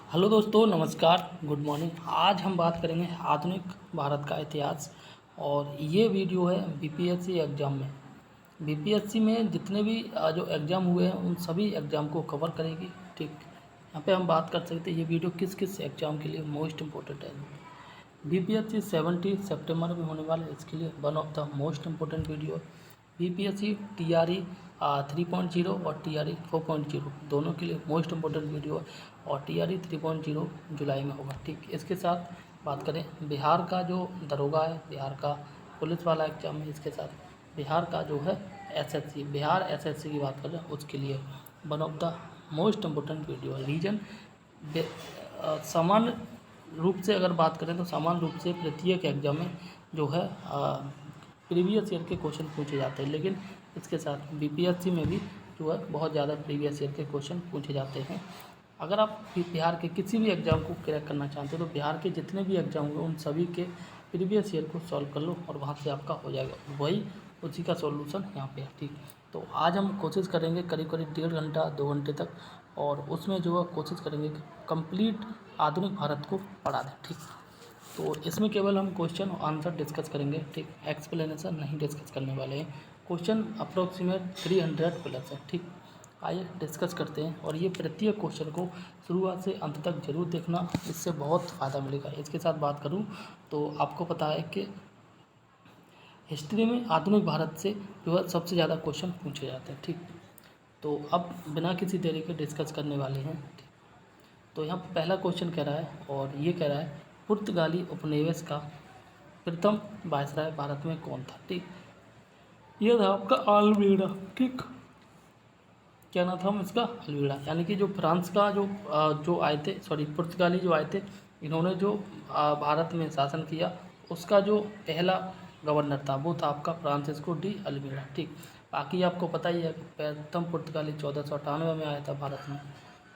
Hello दोस्तों, नमस्कार, good morning. आज हम बात करेंगे आधुनिक भारत का इतिहास। और ये वीडियो है बीपीएससी एग्ज़ाम में। बीपीएससी में जितने भी जो एग्ज़ाम हुए हैं उन सभी एग्ज़ाम को कवर करेगी। ठीक, यहाँ पे हम बात कर सकते हैं ये वीडियो किस किस एग्ज़ाम के लिए मोस्ट इम्पोर्टेंट है। बीपीएससी 70 सितंबर में होने वाले, इसके लिए one of the most important video. BPSC TRE 3.0 और टीआरई 4.0 दोनों के लिए मोस्ट इम्पोर्टेंट वीडियो है। और टीआरई 3.0 जुलाई में होगा। ठीक, इसके साथ बात करें बिहार का जो दरोगा है, बिहार का पुलिस वाला एग्जाम है, इसके साथ बिहार का जो है एसएससी, बिहार एसएससी की बात करें उसके लिए one of the most important video है। रीजन सामान्य रूप से अगर बात करें तो सामान्य रूप से प्रत्येक एग्जाम में जो है प्रीवियस ईयर के क्वेश्चन पूछे जाते हैं, लेकिन इसके साथ बीपीएससी में भी जो है बहुत ज़्यादा प्रीवियस ईयर के क्वेश्चन पूछे जाते हैं। अगर आप बिहार के किसी भी एग्ज़ाम को क्रैक करना चाहते हो तो बिहार के जितने भी एग्ज़ाम हुए उन सभी के प्रीवियस ईयर को सॉल्व कर लो और वहाँ से आपका हो जाएगा। वही उसी का सॉल्यूशन यहाँ पे है। ठीक, तो आज हम कोशिश करेंगे करीब करीब 1.5 घंटा 2 घंटे तक, और उसमें जो है कोशिश करेंगे कि कंप्लीट आधुनिक भारत को पढ़ा दें। ठीक, तो इसमें केवल हम क्वेश्चन आंसर डिस्कस करेंगे। ठीक, एक्सप्लेनेशन नहीं डिस्कस करने वाले हैं। क्वेश्चन अप्रोक्सीमेट 300 प्लस है। ठीक, आइए डिस्कस करते हैं। और ये प्रत्येक क्वेश्चन को शुरुआत से अंत तक जरूर देखना, इससे बहुत फ़ायदा मिलेगा। इसके साथ बात करूं तो आपको पता है कि हिस्ट्री में आधुनिक भारत से जो है सबसे ज़्यादा क्वेश्चन पूछे जाते हैं। ठीक, तो अब बिना किसी देरी के डिस्कस करने वाले हैं। ठीक, तो यहाँ पहला क्वेश्चन कह रहा है, और ये कह रहा है पुर्तगाली उपनिवेश का प्रथम वायसराय भारत में कौन था। ठीक, ये था आपका अल्मीड़ा। ठीक, क्या नाम था इसका, अल्मीड़ा। यानी कि जो फ्रांस का जो आए थे, सॉरी पुर्तगाली जो आए थे, इन्होंने जो भारत में शासन किया, उसका जो पहला गवर्नर था वो था आपका फ्रांसिस्को डी अल्मीड़ा। ठीक, बाकी आपको पता ही है प्रथम पुर्तगाली 1498 में आया था भारत में।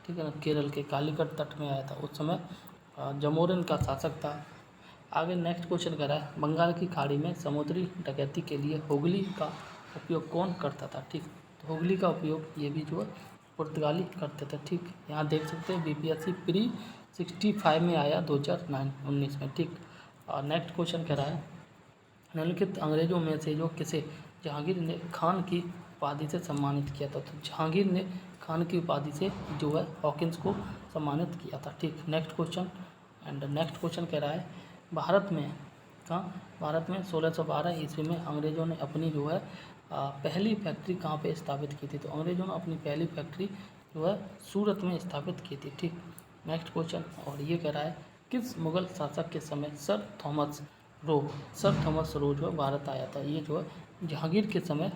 ठीक है ना, केरल के कालीकट तट में आया था। उस समय जमोरिन का शासक था। आगे नेक्स्ट क्वेश्चन कह रहा है बंगाल की खाड़ी में समुद्री डकैती के लिए हुगली का उपयोग कौन करता था। ठीक, तो हुगली का उपयोग ये भी जो है पुर्तगाली करते थे। ठीक, यहाँ देख सकते हैं बीपीएससी प्री 65 में आया 2019 में। ठीक, और नेक्स्ट क्वेश्चन कह रहा है निम्नलिखित अंग्रेजों में से जो किसे जहांगीर ने खान की उपाधि से सम्मानित किया था। तो जहांगीर ने खान की उपाधि से जो है हॉकिंस को सम्मानित किया था। ठीक, next question. And next question कह रहा है भारत में 1612 ईस्वी में अंग्रेज़ों ने अपनी जो है पहली फैक्ट्री कहाँ पे स्थापित की थी। तो अंग्रेज़ों ने अपनी पहली फैक्ट्री जो है सूरत में स्थापित की थी। ठीक, नेक्स्ट क्वेश्चन। और ये कह रहा है किस मुगल शासक के समय सर थॉमस रो जो है भारत आया था। ये जो है जहांगीर के समय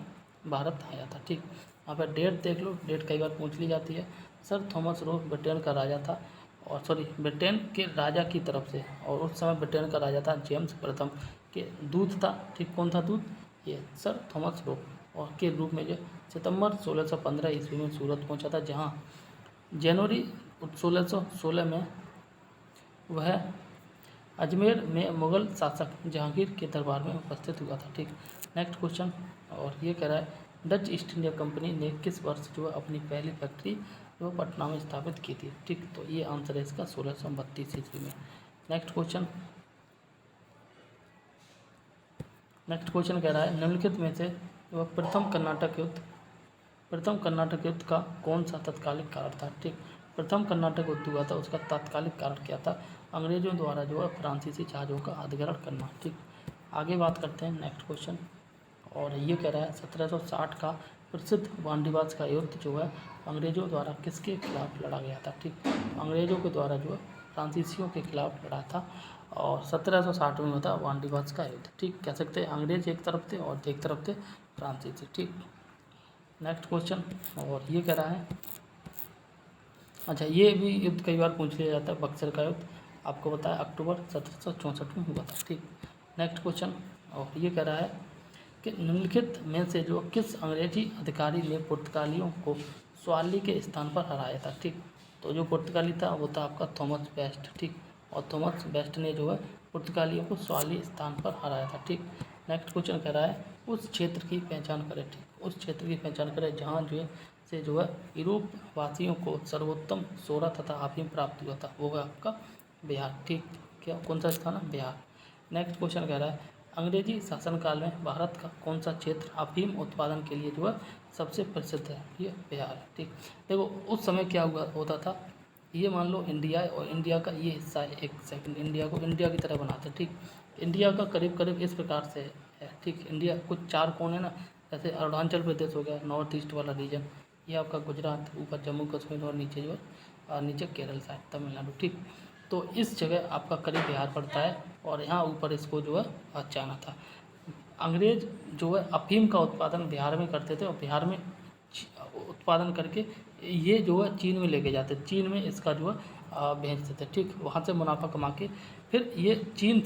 भारत आया था। ठीक, यहाँ पर डेट देख लो, डेट कई बार पूछ ली जाती है। सर थॉमस रो ब्रिटेन का राजा था, और सॉरी ब्रिटेन के राजा की तरफ से, और उस समय ब्रिटेन का राजा था जेम्स प्रथम के दूत था। ठीक, कौन था दूत, ये सर थॉमस रो, और के रूप में जो सितंबर 1615 ईस्वी में सूरत पहुंचा था, जहां जनवरी 1616 में वह अजमेर में मुगल शासक जहांगीर के दरबार में उपस्थित हुआ था। ठीक, नेक्स्ट क्वेश्चन। और ये कह रहा है डच ईस्ट इंडिया कंपनी ने किस वर्ष जो है अपनी पहली फैक्ट्री जो पटना में स्थापित की थी। ठीक, तो ये आंसर है इसका 1632 ईस्वी में। Next question. कह रहा है निम्नलिखित में से जो प्रथम कर्नाटक युद्ध का कौन सा तत्कालिक कारण था। ठीक, प्रथम कर्नाटक युद्ध हुआ था, उसका तात्कालिक कारण क्या था, अंग्रेजों द्वारा जो है फ्रांसीसी जहाज़ों का अधिग्रहण करना। ठीक, आगे बात करते हैं नेक्स्ट क्वेश्चन। और ये कह रहा है 1760 का प्रसिद्ध वांडीवास का युद्ध जो है अंग्रेजों द्वारा किसके खिलाफ लड़ा गया था। ठीक, अंग्रेजों के द्वारा जो है फ्रांसीसियों के खिलाफ लड़ा था, और 1760 में होता वांडीवास का युद्ध। ठीक, कह सकते हैं अंग्रेज एक तरफ थे और एक तरफ थे फ्रांसीसी। ठीक, नेक्स्ट क्वेश्चन। और ये कह रहा है अच्छा, ये भी युद्ध कई बार पूछ लिया जाता है, बक्सर का युद्ध आपको पता है अक्टूबर 1764 में हुआ था। ठीक, नेक्स्ट क्वेश्चन। और ये कह रहा है कि निम्नलिखित में से जो किस अंग्रेजी अधिकारी ने पुर्तगालियों को स्वाली के स्थान पर हराया था। ठीक, तो जो पुर्तगाली था वो था आपका थॉमस बेस्ट। ठीक, और थॉमस बेस्ट ने जो है पुर्तगालियों को स्वाली स्थान पर हराया था। ठीक, नेक्स्ट क्वेश्चन कह रहा है उस क्षेत्र की पहचान करें। ठीक, उस क्षेत्र की पहचान करें जहाँ जो है से जो है यूरोप वासियों को सर्वोत्तम सोरा तथा अफीम प्राप्त हुआ था, वो है आपका बिहार। ठीक, क्या कौन सा स्थान है? बिहार। नेक्स्ट क्वेश्चन कह रहा है अंग्रेजी शासनकाल में भारत का कौन सा क्षेत्र अफीम उत्पादन के लिए जो है सबसे प्रसिद्ध है? ये बिहार है। ठीक, देखो उस समय क्या हुआ होता था, ये मान लो इंडिया है और इंडिया का ये हिस्सा है, एक सेकंड, इंडिया को इंडिया की तरह बनाते हैं। ठीक, इंडिया का करीब करीब इस प्रकार से है। ठीक, इंडिया कुछ 4 कोण है ना, जैसे अरुणाचल प्रदेश हो गया नॉर्थ ईस्ट वाला रीजन, ये आपका गुजरात, ऊपर जम्मू कश्मीर और नीचे जो है नीचे केरल साइड तमिलनाडु। ठीक, तो इस जगह आपका करीब बिहार पड़ता है और यहाँ ऊपर इसको जो है चाइना था। अंग्रेज जो है अफीम का उत्पादन बिहार में करते थे और बिहार में उत्पादन करके ये जो है चीन में लेके जाते, चीन में इसका जो है भेजते थे। ठीक, वहाँ से मुनाफा कमा के फिर ये चीन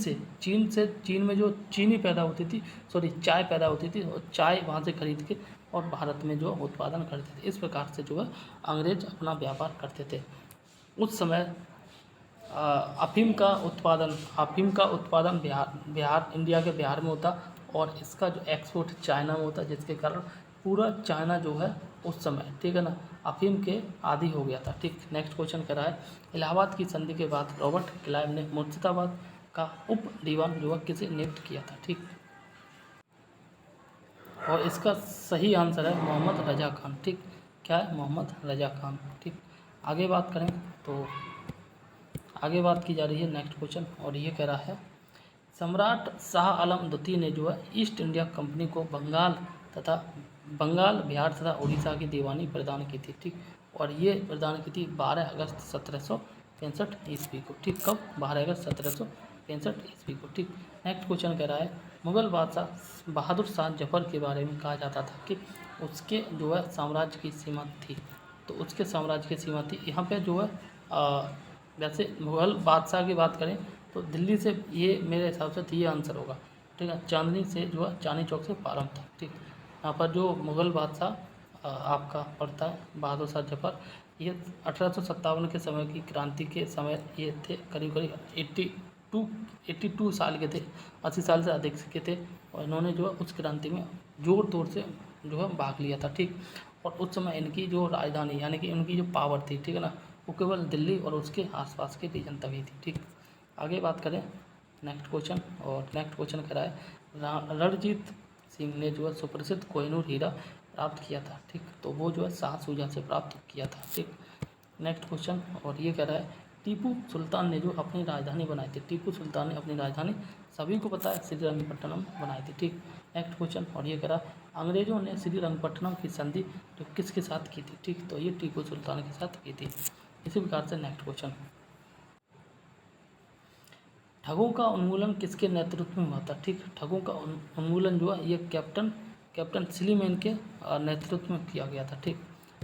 में जो चीनी पैदा होती थी, चाय पैदा होती थी और चाय वहाँ से खरीद के और भारत में जो उत्पादन करते थे। इस प्रकार से जो है अंग्रेज अपना व्यापार करते थे। उस समय अफीम का उत्पादन बिहार इंडिया के बिहार में होता और इसका जो एक्सपोर्ट चाइना में होता, जिसके कारण पूरा चाइना जो है उस समय, ठीक है ना, अफीम के आदी हो गया था। ठीक, नेक्स्ट क्वेश्चन कह रहा है इलाहाबाद की संधि के बाद रॉबर्ट क्लाइव ने मुर्शिदाबाद का उप दीवान जो है किसे नियुक्त किया था? ठीक, और इसका सही आंसर है मोहम्मद रजा खान। ठीक, क्या है? मोहम्मद रजा खान। ठीक, आगे बात करें तो आगे बात की जा रही है नेक्स्ट क्वेश्चन और ये कह रहा है सम्राट शाह आलम द्वितीय ने जो है ईस्ट इंडिया कंपनी को बंगाल, बिहार तथा उड़ीसा की दीवानी प्रदान की थी। ठीक, और ये प्रदान की थी 12 अगस्त 1765 ईस्वी को। ठीक, कब? 12 अगस्त 1765 ईस्वी को। ठीक, नेक्स्ट क्वेश्चन कह रहा है मुगल बादशाह बहादुर शाह जफर के बारे में कहा जाता था कि उसके जो है साम्राज्य की सीमा थी, तो उसके साम्राज्य की सीमा थी यहाँ पे जो है वैसे मुगल बादशाह की बात करें तो दिल्ली से, ये मेरे हिसाब से ये आंसर होगा। ठीक है, चांदनी से जो है चांदनी चौक से प्रारंभ था। ठीक, यहाँ पर जो मुगल बादशाह आपका पड़ता है बहादुर शाह जफर, ये 1857 के समय की क्रांति के समय ये थे, करीब करीब 82 साल के थे, 80 साल से अधिक के थे और इन्होंने जो है उस क्रांति में जोर तोड़ से जो है भाग लिया था। ठीक, और उस समय इनकी जो राजधानी यानी कि उनकी जो पावर थी, ठीक है ना, वो केवल दिल्ली और उसके आसपास के रीजन तभी थी। ठीक, आगे बात करें नेक्स्ट क्वेश्चन और नेक्स्ट क्वेश्चन कह रहा है रणजीत सिंह ने जो है सुप्रसिद्ध कोहिनूर हीरा प्राप्त किया था। ठीक, तो वो जो है शाह शुजा से प्राप्त किया था। ठीक, नेक्स्ट क्वेश्चन और ये कह रहा है टीपू सुल्तान ने जो अपनी राजधानी बनाई थी, टीपू सुल्तान ने अपनी राजधानी सभी को पता है श्रीरंगपट्टनम बनाई थी। ठीक, नेक्स्ट क्वेश्चन और ये कह रहा है अंग्रेजों ने श्रीरंगपट्टनम की संधि जो किसके साथ की थी? ठीक, तो ये टीपू सुल्तान के साथ की थी। इसी प्रकार से नेक्स्ट क्वेश्चन ठगों का उन्मूलन किसके नेतृत्व में हुआ था? ठीक, ठगों का उन्मूलन जो है ये कैप्टन स्लीमैन के नेतृत्व में किया गया था। ठीक,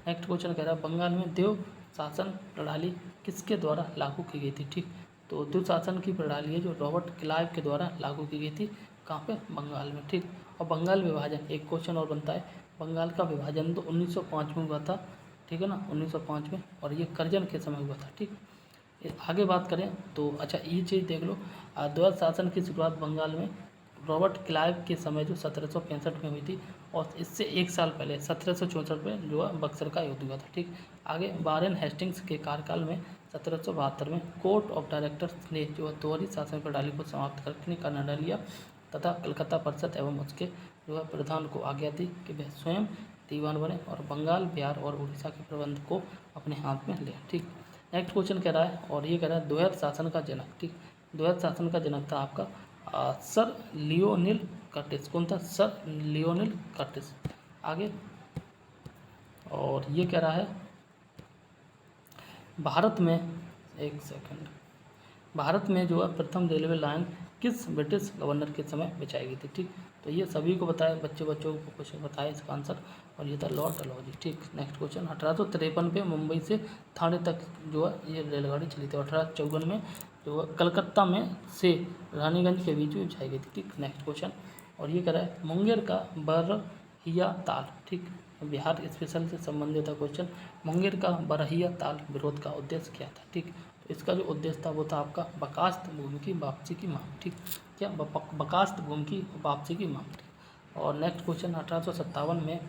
नेक्स्ट क्वेश्चन कह रहा है बंगाल में देव शासन प्रणाली किसके द्वारा लागू की गई थी? ठीक, तो देव शासन की प्रणाली है जो रॉबर्ट क्लाइव के द्वारा लागू की गई थी। कहाँ पे? बंगाल में। ठीक, और बंगाल विभाजन, एक क्वेश्चन और बनता है, बंगाल का विभाजन तो 1905 में हुआ था, ठीक है ना, 1905 में, और ये करजन के समय हुआ था। ठीक, आगे बात करें तो अच्छा ये चीज़ देख लो, द्वैध शासन की शुरुआत बंगाल में रॉबर्ट क्लाइव के समय जो 1765 में हुई थी और इससे एक साल पहले 1764 में जो है बक्सर का युद्ध हुआ था। ठीक, आगे वारेन हेस्टिंग्स के कार्यकाल में 1772 में कोर्ट ऑफ डायरेक्टर्स ने जो है दोहरी शासन प्रणाली को समाप्त करने का निर्णय लिया तथा कलकत्ता परिषद एवं उसके जो है प्रधान को आज्ञा दी कि वह स्वयं दीवान बने और बंगाल, बिहार और उड़ीसा के प्रबंध को अपने हाथ में ले। ठीक, नेक्स्ट क्वेश्चन कह रहा है और ये कह रहा है द्वैध शासन का जनक। ठीक, द्वैध शासन का जनक था आपका सर लियोनिल कर्टिस। कौन था? Sir Lionel Curtis. आगे और ये कह रहा है भारत में, एक सेकंड, भारत में जो है प्रथम रेलवे लाइन किस ब्रिटिश गवर्नर के समय बिछाई गई थी? ठीक, तो ये सभी को बताया, बच्चों को क्वेश्चन बताया इसका आंसर और ये था लॉर्ड डलहौजी। ठीक, नेक्स्ट क्वेश्चन 1853 पे मुंबई से थाने तक जो है ये रेलगाड़ी चली थी। 1854 में जो है कलकत्ता में से रानीगंज के बीच में बिछाई गई थी। ठीक, नेक्स्ट क्वेश्चन और ये कह रहा है मुंगेर का बरहिया ताल। ठीक, बिहार स्पेशल से संबंधित था क्वेश्चन। मुंगेर का बरहिया ताल विरोध का उद्देश्य क्या था? ठीक, तो इसका जो उद्देश्य था वो था आपका बकास्त भूमि की वापसी की मांग। ठीक, क्या? बकास्त भूमि की वापसी की मांग। और नेक्स्ट क्वेश्चन 1857 में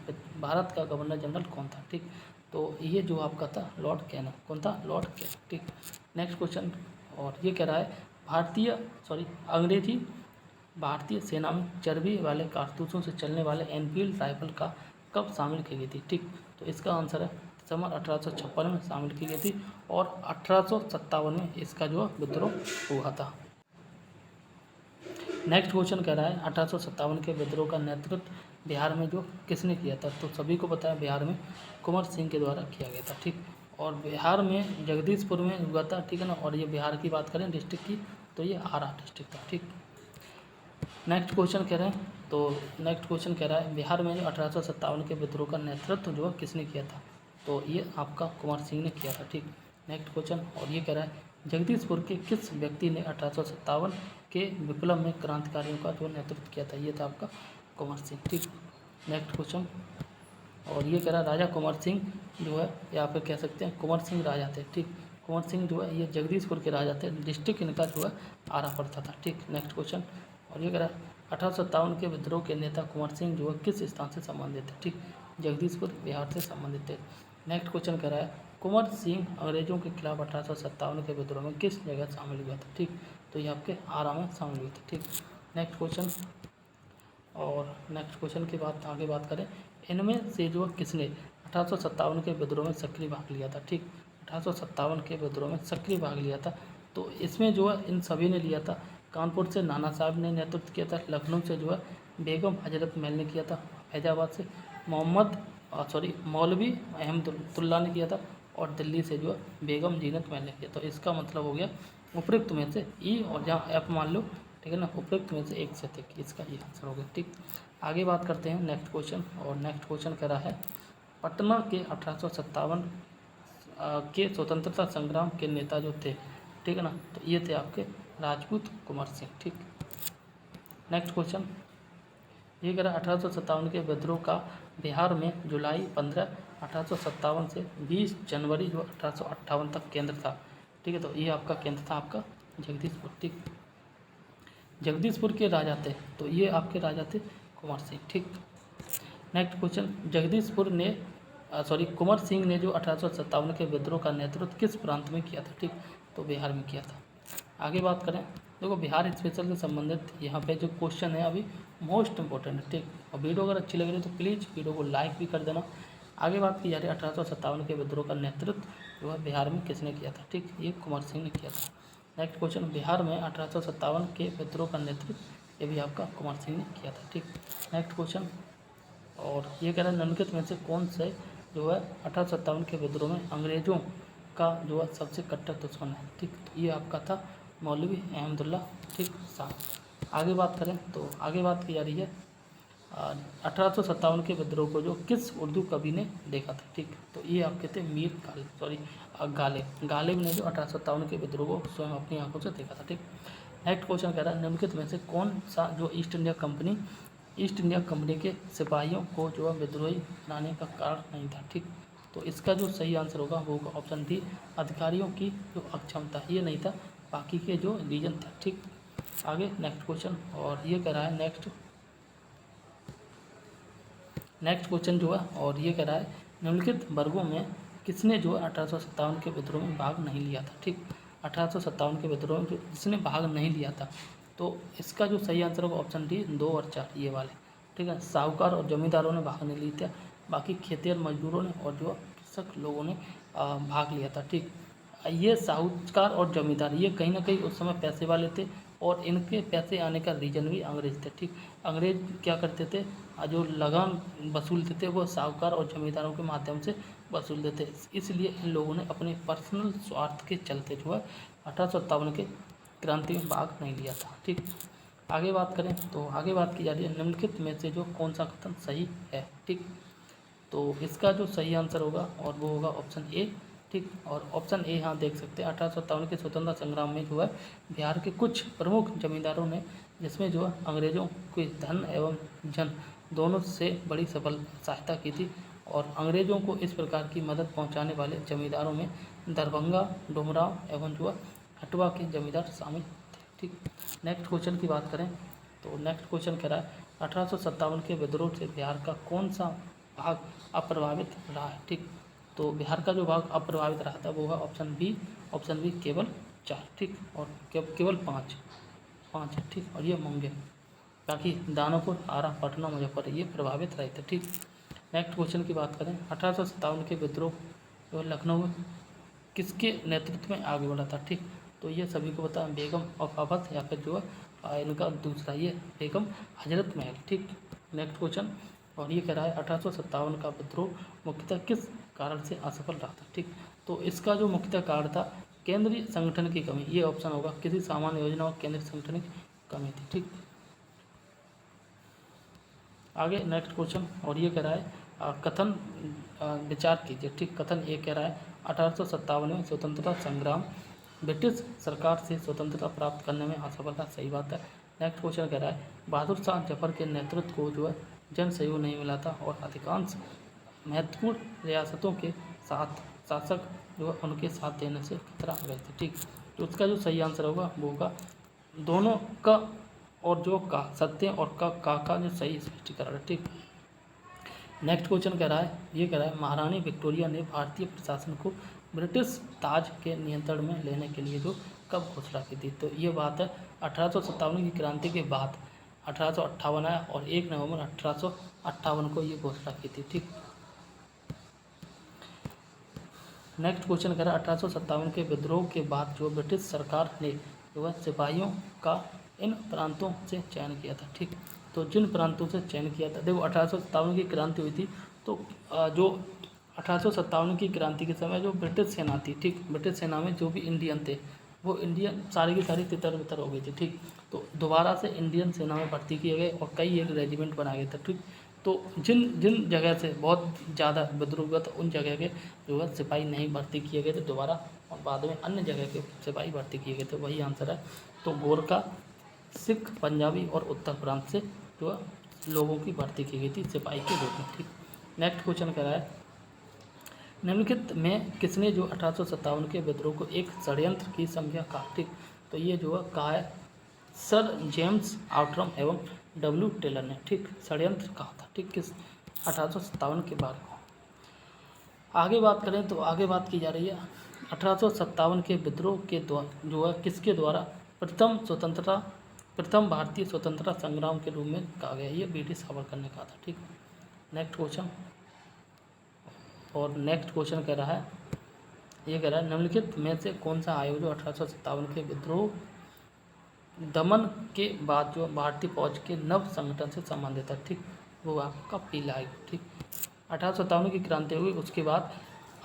भारत का गवर्नर जनरल कौन था? ठीक, तो ये जो आपका था लॉर्ड कैनिंग। कौन था? Lord Canning. ठीक, नेक्स्ट क्वेश्चन और ये कह रहा है अंग्रेजी भारतीय सेना में चर्बी वाले कारतूसों से चलने वाले एनफील्ड राइफल का कब शामिल की गई थी? ठीक, तो इसका आंसर है दिसंबर 1856 में शामिल की गई थी और 1857 में इसका जो विद्रोह हुआ था। नेक्स्ट क्वेश्चन कह रहा है 1857 के विद्रोह का नेतृत्व बिहार में जो किसने किया था? तो सभी को पता है बिहार में कुंवर सिंह के द्वारा किया गया था। ठीक, और बिहार में जगदीशपुर में हुआ था। ठीक है ना, और ये बिहार की बात करें डिस्ट्रिक्ट की तो ये आरा डिस्ट्रिक्ट था। ठीक, नेक्स्ट क्वेश्चन कह रहे हैं तो नेक्स्ट क्वेश्चन कह रहा है बिहार में जो 1857 के विद्रोह का नेतृत्व जो किसने किया था? तो ये आपका कुंवर सिंह ने किया था। ठीक, नेक्स्ट क्वेश्चन और ये कह रहा है जगदीशपुर के किस व्यक्ति ने 1857 के विप्लव में क्रांतिकारियों का जो नेतृत्व किया था? ये था आपका कुंवर सिंह। ठीक, नेक्स्ट क्वेश्चन और ये कह रहा है राजा कुंवर सिंह जो है या फिर कह सकते हैं कुंवर सिंह राजा थे। ठीक, कुंवर सिंह जो है ये जगदीशपुर के राजा थे। डिस्ट्रिक्ट इनका जो है आरा पड़ता था। ठीक, नेक्स्ट क्वेश्चन और ये कह रहा है 1857 के विद्रोह के नेता कुंवर सिंह जो है किस स्थान से संबंधित थे? ठीक, जगदीशपुर बिहार से संबंधित थे। नेक्स्ट क्वेश्चन कह रहा है कुंवर सिंह अंग्रेजों के खिलाफ 1857 के विद्रोह में किस जगह शामिल हुआ था? ठीक, तो ये आपके आरा में शामिल हुए थे। ठीक, नेक्स्ट क्वेश्चन और नेक्स्ट क्वेश्चन के बाद आगे बात करें इनमें से जो किसने 1857 के विद्रोह में सक्रिय भाग लिया था? ठीक, 1857 के विद्रोह में सक्रिय भाग लिया था तो इसमें जो है इन सभी ने लिया था। कानपुर से नाना साहब ने नेतृत्व किया था, लखनऊ से जो है बेगम हजरत महल ने किया था, फैजाबाद से मौलवी अहमदुल्ला ने किया था और दिल्ली से जो है बेगम जीनत महल ने किया। तो इसका मतलब हो गया उपयुक्त में से ई और जहाँ एफ मान लो। ठीक है ना, उपयुक्त में से एक से अधिक, इसका ये आंसर हो गया। ठीक, आगे बात करते हैं नेक्स्ट क्वेश्चन और नेक्स्ट क्वेश्चन कह रहा है पटना के 1857 के स्वतंत्रता संग्राम के नेता जो थे, ठीक है ना, तो ये थे आपके राजपूत कुंवर सिंह। ठीक, नेक्स्ट क्वेश्चन ये कह रहा है 1857 के विद्रोह का बिहार में जुलाई 15 1857 से 20 जनवरी जो 1858 तक केंद्र था। ठीक है, तो ये आपका केंद्र था आपका जगदीशपुर। ठीक, जगदीशपुर के राजा थे तो ये आपके राजा थे कुंवर सिंह। ठीक, नेक्स्ट क्वेश्चन जगदीशपुर ने कुंवर सिंह ने जो 1857 के विद्रोह का नेतृत्व किस प्रांत में किया था? ठीक, तो बिहार में किया था। आगे बात करें देखो बिहार स्पेशल से संबंधित यहाँ पे जो क्वेश्चन है अभी मोस्ट इंपॉर्टेंट है। ठीक, और वीडियो अगर अच्छी लग रही है तो प्लीज़ वीडियो को लाइक भी कर देना। आगे बात की जा रही है 1857 के विद्रोह का नेतृत्व जो है बिहार में किसने किया था? ठीक, ये कुंवर सिंह ने किया था। नेक्स्ट क्वेश्चन बिहार में 1857 के विद्रोह का नेतृत्व ये भी आपका कुंवर सिंह ने किया था। ठीक, नेक्स्ट क्वेश्चन और ये कह रहा है निम्नलिखित में से कौन से जो है 1857 के विद्रोह में अंग्रेजों का जो है सबसे कट्टर दुश्मन है? ठीक, तो ये आपका था मौलवी अहमदुल्ला। ठीक, साहब आगे बात करें तो आगे बात की जा रही है 1857 के विद्रोह को जो किस उर्दू कवि ने देखा था? ठीक, तो ये आपके थे गालिब ने जो 1857 के विद्रोह को स्वयं अपनी आंखों से देखा था। ठीक, नेक्स्ट क्वेश्चन कह रहा है निम्नलिखित में से कौन सा जो ईस्ट इंडिया कंपनी के सिपाहियों को जो है विद्रोही बनाने का कारण नहीं था? ठीक, तो इसका जो सही आंसर होगा वो होगा ऑप्शन डी अधिकारियों की जो अक्षमता, ये नहीं था, बाकी के जो रीजन थे। ठीक, आगे नेक्स्ट क्वेश्चन और ये कह रहा है नेक्स्ट क्वेश्चन जो है और ये कह रहा है निम्नलिखित वर्गों में किसने जो 1857 के विद्रोह में भाग नहीं लिया था? ठीक, 1857 के विद्रोह में जिसने भाग नहीं लिया था तो इसका जो सही आंसर होगा ऑप्शन डी 2 और 4 ये वाले। ठीक है, साहूकार और जमींदारों ने भाग नहीं लिया था, बाकी खेतिहर मजदूरों ने और जो कृषक लोगों ने भाग लिया था। ठीक, ये साहूकार और जमींदार ये कहीं ना कहीं उस समय पैसे वाले थे और इनके पैसे आने का रीजन भी अंग्रेज थे। ठीक, अंग्रेज क्या करते थे जो लगान वसूलते थे वो साहूकार और जमींदारों के माध्यम से वसूलते थे, इसलिए इन लोगों ने अपने पर्सनल स्वार्थ के चलते जो है 1857 के क्रांति में भाग नहीं लिया था। ठीक, आगे बात करें तो आगे बात की जा रही है निम्नलिखित में से जो कौन सा कथन सही है? ठीक, तो इसका जो सही आंसर होगा और वो होगा ऑप्शन ए। ठीक, और ऑप्शन ए यहाँ देख सकते हैं 1857 के स्वतंत्रता संग्राम में जो है बिहार के कुछ प्रमुख जमींदारों ने जिसमें जो है अंग्रेजों के धन एवं जन दोनों से बड़ी सफल सहायता की थी और अंग्रेजों को इस प्रकार की मदद पहुंचाने वाले जमींदारों में दरभंगा, डुमराव एवं जो है हटवा के जमींदार शामिल थे। ठीक, नेक्स्ट क्वेश्चन की बात करें तो नेक्स्ट क्वेश्चन कह रहा है 1857 के विद्रोह से बिहार का कौन सा भाग अप्रभावित रहा है? ठीक, तो बिहार का जो भाग अप्रभावित रहा था वो है ऑप्शन बी केवल 4, ठीक, और केवल 5 है, ठीक, और ये मुंगेर, बाकी दानापुर, आरा, पटना, मुजफ्फर ये प्रभावित रहे थे, ठीक। नेक्स्ट क्वेश्चन की बात करें, 1857 के विद्रोह जो लखनऊ में किसके नेतृत्व में आगे बढ़ा था? ठीक, तो ये सभी को पता है, बेगम ऑफ अवध या फिर जो है इनका दूसरा ये बेगम हजरत महल, ठीक। नेक्स्ट क्वेश्चन, और ये कह रहा है 1857 का विद्रोह मुख्यतः किस कारण से असफल रहा था? ठीक, तो इसका जो मुख्यतः कारण था केंद्रीय संगठन की कमी, ये ऑप्शन होगा, किसी सामान्य योजना और केंद्रीय संगठन की कमी थी, ठीक। आगे नेक्स्ट क्वेश्चन, और ये कह रहा है कथन विचार कीजिए, ठीक। कथन ये कह रहा है 1857 में स्वतंत्रता संग्राम ब्रिटिश सरकार से स्वतंत्रता प्राप्त करने में असफल था, सही बात है। नेक्स्ट क्वेश्चन कह रहा है बहादुर शाह जफर के नेतृत्व को जो है जन सहयोग नहीं मिला था और अधिकांश महत्वपूर्ण रियासतों के साथ शासक जो है उनके साथ देने से खतरा गए थे, ठीक। तो उसका जो सही आंसर होगा वो होगा दोनों का, और जो का सत्य और का जो सही स्पष्टीकरण है, ठीक। नेक्स्ट क्वेश्चन कह रहा है, ये कह रहा है महारानी विक्टोरिया ने भारतीय प्रशासन को ब्रिटिश ताज के नियंत्रण में लेने के लिए जो कब घोषणा की थी? तो ये बात है 1857 की क्रांति के बाद 1858 आया और 1 नवंबर 1858 को ये घोषणा की थी, ठीक। नेक्स्ट क्वेश्चन कह रहा है 1857 के विद्रोह के बाद जो ब्रिटिश सरकार ने जो है सिपाहियों का इन प्रांतों से चयन किया था, ठीक। तो जिन प्रांतों से चयन किया था, देखो 1857 की क्रांति हुई थी, तो जो 1857 की क्रांति के समय जो ब्रिटिश सेना थी, ठीक, ब्रिटिश सेना में जो भी इंडियन थे वो इंडियन सारी की सारी तितर बितर हो गई थी, ठीक। तो दोबारा से इंडियन सेना में भर्ती किए गए और कई एक रेजिमेंट बनाए गए थे, ठीक। तो जिन जिन जगह से बहुत ज़्यादा विद्रोह हुआ था उन जगह के जो है सिपाही नहीं भर्ती किए गए थे दोबारा, और बाद में अन्य जगह के सिपाही भर्ती किए गए थे, वही आंसर है। तो गोरखा, सिख, पंजाबी और उत्तर प्रांत से जो है लोगों की भर्ती की गई थी सिपाही के रूप में, ठीक। नेक्स्ट क्वेश्चन कह रहा है निम्नलिखित में किसने जो 1857 के विद्रोह को एक षड्यंत्र की संज्ञा कहा? ठीक, तो ये जो है कहा है सर जेम्स आउटरम एवं डब्ल्यू टेलर ने, ठीक, षड्यंत्र कहा था, ठीक, किस 1857 के बारे में। आगे बात करें तो आगे बात की जा रही है 1857 के विद्रोह के द्वारा जो है किसके द्वारा प्रथम भारतीय स्वतंत्रता संग्राम के रूप में कहा गया, ये बी डी सावरकर ने कहा था, ठीक। नेक्स्ट क्वेश्चन, और नेक्स्ट क्वेश्चन कह रहा है, ये कह रहा है निम्नलिखित में से कौन सा आयोग जो 1857 के विद्रोह दमन के बाद जो भारतीय फौज के नव संगठन से संबंधित है, ठीक, वो आपका पीला आयोग, ठीक। 1857 की क्रांति हुई, उसके बाद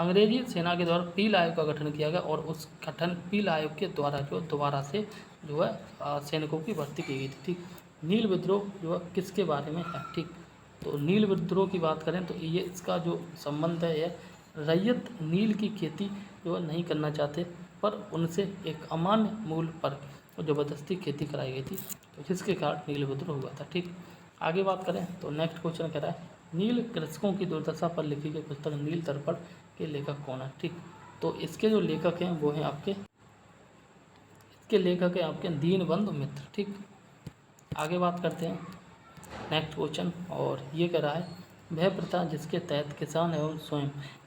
अंग्रेजी सेना के द्वारा पीला आयोग का गठन किया गया और उस गठन पीला आयोग के द्वारा जो दोबारा से जो है सैनिकों की भर्ती की गई थी, ठीक। नील विद्रोह जो है किसके बारे में है? ठीक, तो नील विद्रोह की बात करें तो ये इसका जो संबंध है, रैयत नील की खेती जो है नहीं करना चाहते, पर उनसे एक अमान्य मूल्य पर ज़बरदस्ती खेती कराई गई थी, तो जिसके कारण नील विद्रोह हुआ था, ठीक। आगे बात करें तो नेक्स्ट क्वेश्चन कह रहा है नील कृषकों की दुर्दशा पर लिखी गई पुस्तक नील दर्पण के लेखक कौन है? ठीक, तो इसके जो लेखक हैं वो हैं आपके दीनबंधु मित्र, ठीक। आगे बात करते हैं नेक्स्ट क्वेश्चन, और ये कह रहा है वह प्रथा जिसके तहत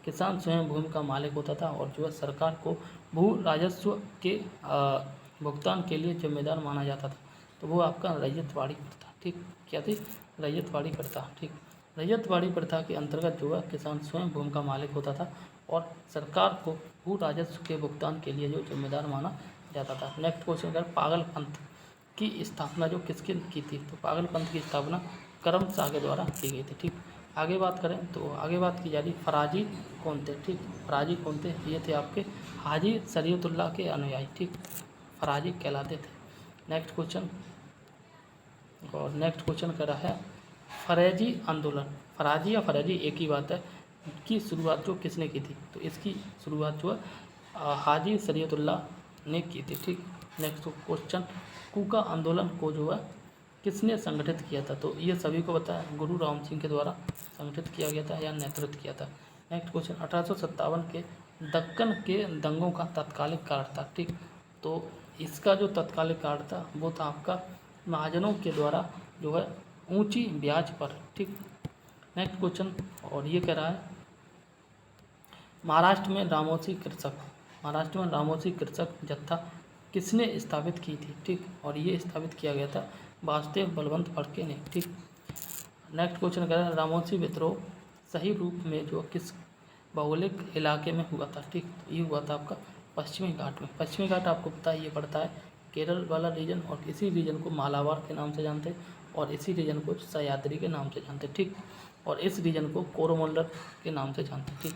किसान स्वयं भूमि का मालिक होता था और जो है सरकार को भू राजस्व के भुगतान के लिए जिम्मेदार माना जाता था, तो वो आपका रैयतवाड़ी प्रथा, ठीक। क्या थी? रैयतवाड़ी प्रथा, ठीक। रैयतवाड़ी प्रथा के अंतर्गत जो है किसान स्वयं भूमि का मालिक होता था और सरकार को भू राजस्व के भुगतान के लिए जो जिम्मेदार माना जाता था। नेक्स्ट क्वेश्चन अगर पागल पंथ की स्थापना जो किसकी की थी? तो पागल पंथ की स्थापना करम शाह के द्वारा की गई थी, ठीक। आगे बात करें तो आगे बात की जा रही फराजी कौन थे? ठीक, फराजी कौन थे? ये थे आपके हाजी शरीयतुल्लाह के अनुयायी, ठीक, फराजी कहलाते थे। नेक्स्ट क्वेश्चन, और नेक्स्ट क्वेश्चन कर रहा है फरेजी आंदोलन, फराजी या फरेजी एक ही बात है, की शुरुआत जो किसने की थी? तो इसकी शुरुआत जो है हाजी शरीयतुल्लाह ने की थी, ठीक। नेक्स्ट क्वेश्चन कूका आंदोलन को जो है किसने संगठित किया था? तो ये सभी को पता है, गुरु राम सिंह के द्वारा संगठित किया गया था या नेतृत्व किया था। नेक्स्ट क्वेश्चन 1857 के दक्कन के दंगों का तत्कालिक कारण था, ठीक। तो इसका जो तत्कालिक कारण था वो था आपका महाजनों के द्वारा जो है ऊंची ब्याज पर। ठीक, नेक्स्ट क्वेश्चन, और ये कह रहा है महाराष्ट्र में रामोसी कृषक जत्था किसने स्थापित की थी। ठीक, और ये स्थापित किया गया था वासुदेव बलवंत फड़के ने। ठीक, नेक्स्ट क्वेश्चन कह रहा है रामोसी विद्रोह सही रूप में जो किस भौगोलिक इलाके में हुआ था। ठीक, तो ये हुआ था आपका पश्चिमी घाट में। पश्चिमी घाट आपको पता है ये पड़ता है केरल वाला रीजन, और इसी रीजन को मालाबार के नाम से जानते हैं, और इसी रीजन को सह्याद्री के नाम से जानते हैं। ठीक, और इस रीजन को कोरोमंडल के नाम से जानते हैं। ठीक,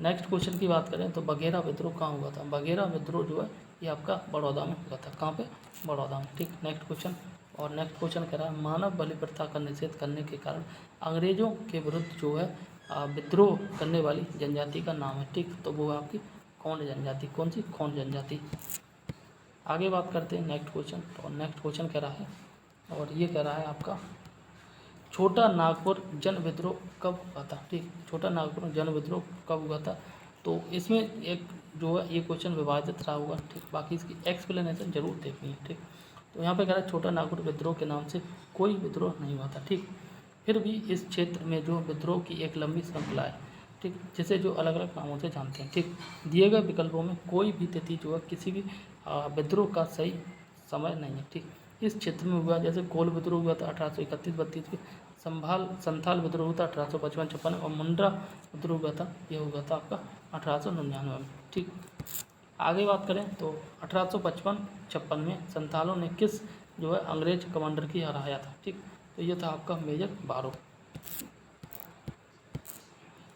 नेक्स्ट क्वेश्चन की बात करें तो बघेरा विद्रोह कहाँ हुआ था। बघेरा विद्रोह जो है ये आपका बड़ौदा में हुआ था। कहाँ पे? बड़ौदा में। ठीक, नेक्स्ट क्वेश्चन, और नेक्स्ट क्वेश्चन कह रहा है मानव बलि प्रथा का निषेध करने के कारण अंग्रेजों के विरुद्ध जो है विद्रोह करने वाली जनजाति का नाम है। ठीक, तो वो है आपकी खोंड जनजाति। कौन सी? खोंड जनजाति। आगे बात करते हैं नेक्स्ट क्वेश्चन, तो नेक्स्ट क्वेश्चन कह रहा है, और ये कह रहा है आपका छोटा नागपुर जन विद्रोह कब हुआ था। ठीक, छोटा नागपुर जन विद्रोह कब हुआ था, तो इसमें एक जो है ये क्वेश्चन विवादित रहा होगा। ठीक, बाकी इसकी एक्सप्लेनेशन जरूर देखनी है। ठीक, तो यहाँ पे कह रहा है छोटा नागपुर विद्रोह के नाम से कोई विद्रोह नहीं हुआ था। ठीक, फिर भी इस क्षेत्र में जो विद्रोह की एक लंबी श्रृंखला है। ठीक, जिसे जो अलग अलग नामों से जानते हैं। ठीक, दिए गए विकल्पों में कोई भी तिथि जो है किसी भी विद्रोह का सही समय नहीं है। ठीक, इस क्षेत्र में हुआ जैसे कोल विद्रोह हुआ था 1831-32 में, संथाल विद्रोह हुआ था 1855-56 और मुंड्रा विद्रोह हुआ था, यह हुआ था आपका 1899 में। ठीक, आगे बात करें तो 1855-56 में संथालों ने किस जो है अंग्रेज कमांडर की हराया था। ठीक, तो ये था आपका मेजर बारो।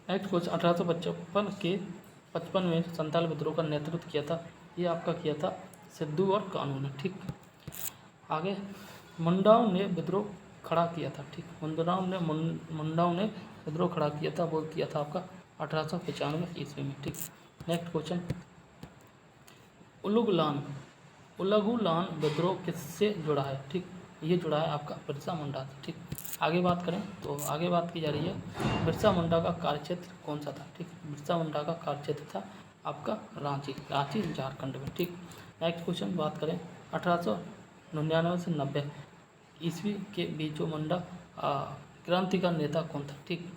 नेक्स्ट क्वेश्चन 1855 में संथाल विद्रोह का नेतृत्व किया था, ये आपका किया था सिद्धू और कानू ने। ठीक, आगे मुंडाओं ने विद्रोह खड़ा किया था। ठीक, मुंडाओं ने विद्रोह खड़ा किया था, वो किया था आपका 1895 ईस्वी में। ठीक, नेक्स्ट क्वेश्चन उलगुलान विद्रोह किससे जुड़ा है। ठीक, ये जुड़ा है आपका बिरसा मुंडा से। ठीक, आगे बात करें तो आगे बात की जा रही है बिरसा मुंडा का कार्यक्षेत्र कौन सा था। ठीक, बिरसा मुंडा का कार्यक्षेत्र था आपका रांची झारखंड में। ठीक, नेक्स्ट क्वेश्चन बात करें 1899 से 90 ईस्वी के बीच जो मुंडा क्रांति का नेता कौन था। ठीक,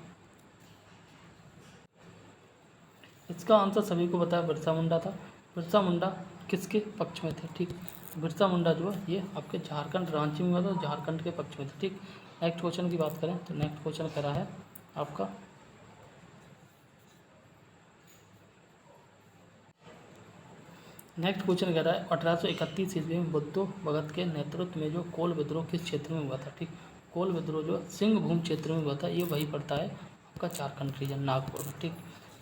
इसका आंसर सभी को पता है, बिरसा मुंडा था। बिरसा मुंडा किसके पक्ष में थे। ठीक, बिरसा मुंडा जो है ये आपके झारखंड रांची में हुआ था, झारखंड के पक्ष में थे। ठीक, नेक्स्ट क्वेश्चन की बात करें तो नेक्स्ट क्वेश्चन कह रहा है आपका नेक्स्ट क्वेश्चन कह रहा है 1831 ईस्वी में बुद्धो भगत के नेतृत्व में जो कोल विद्रोह किस क्षेत्र में हुआ था। ठीक, कोल विद्रोह जो सिंहभूम क्षेत्र में हुआ था, ये वही पड़ता है आपका झारखंड रीजन नागपुर में। ठीक,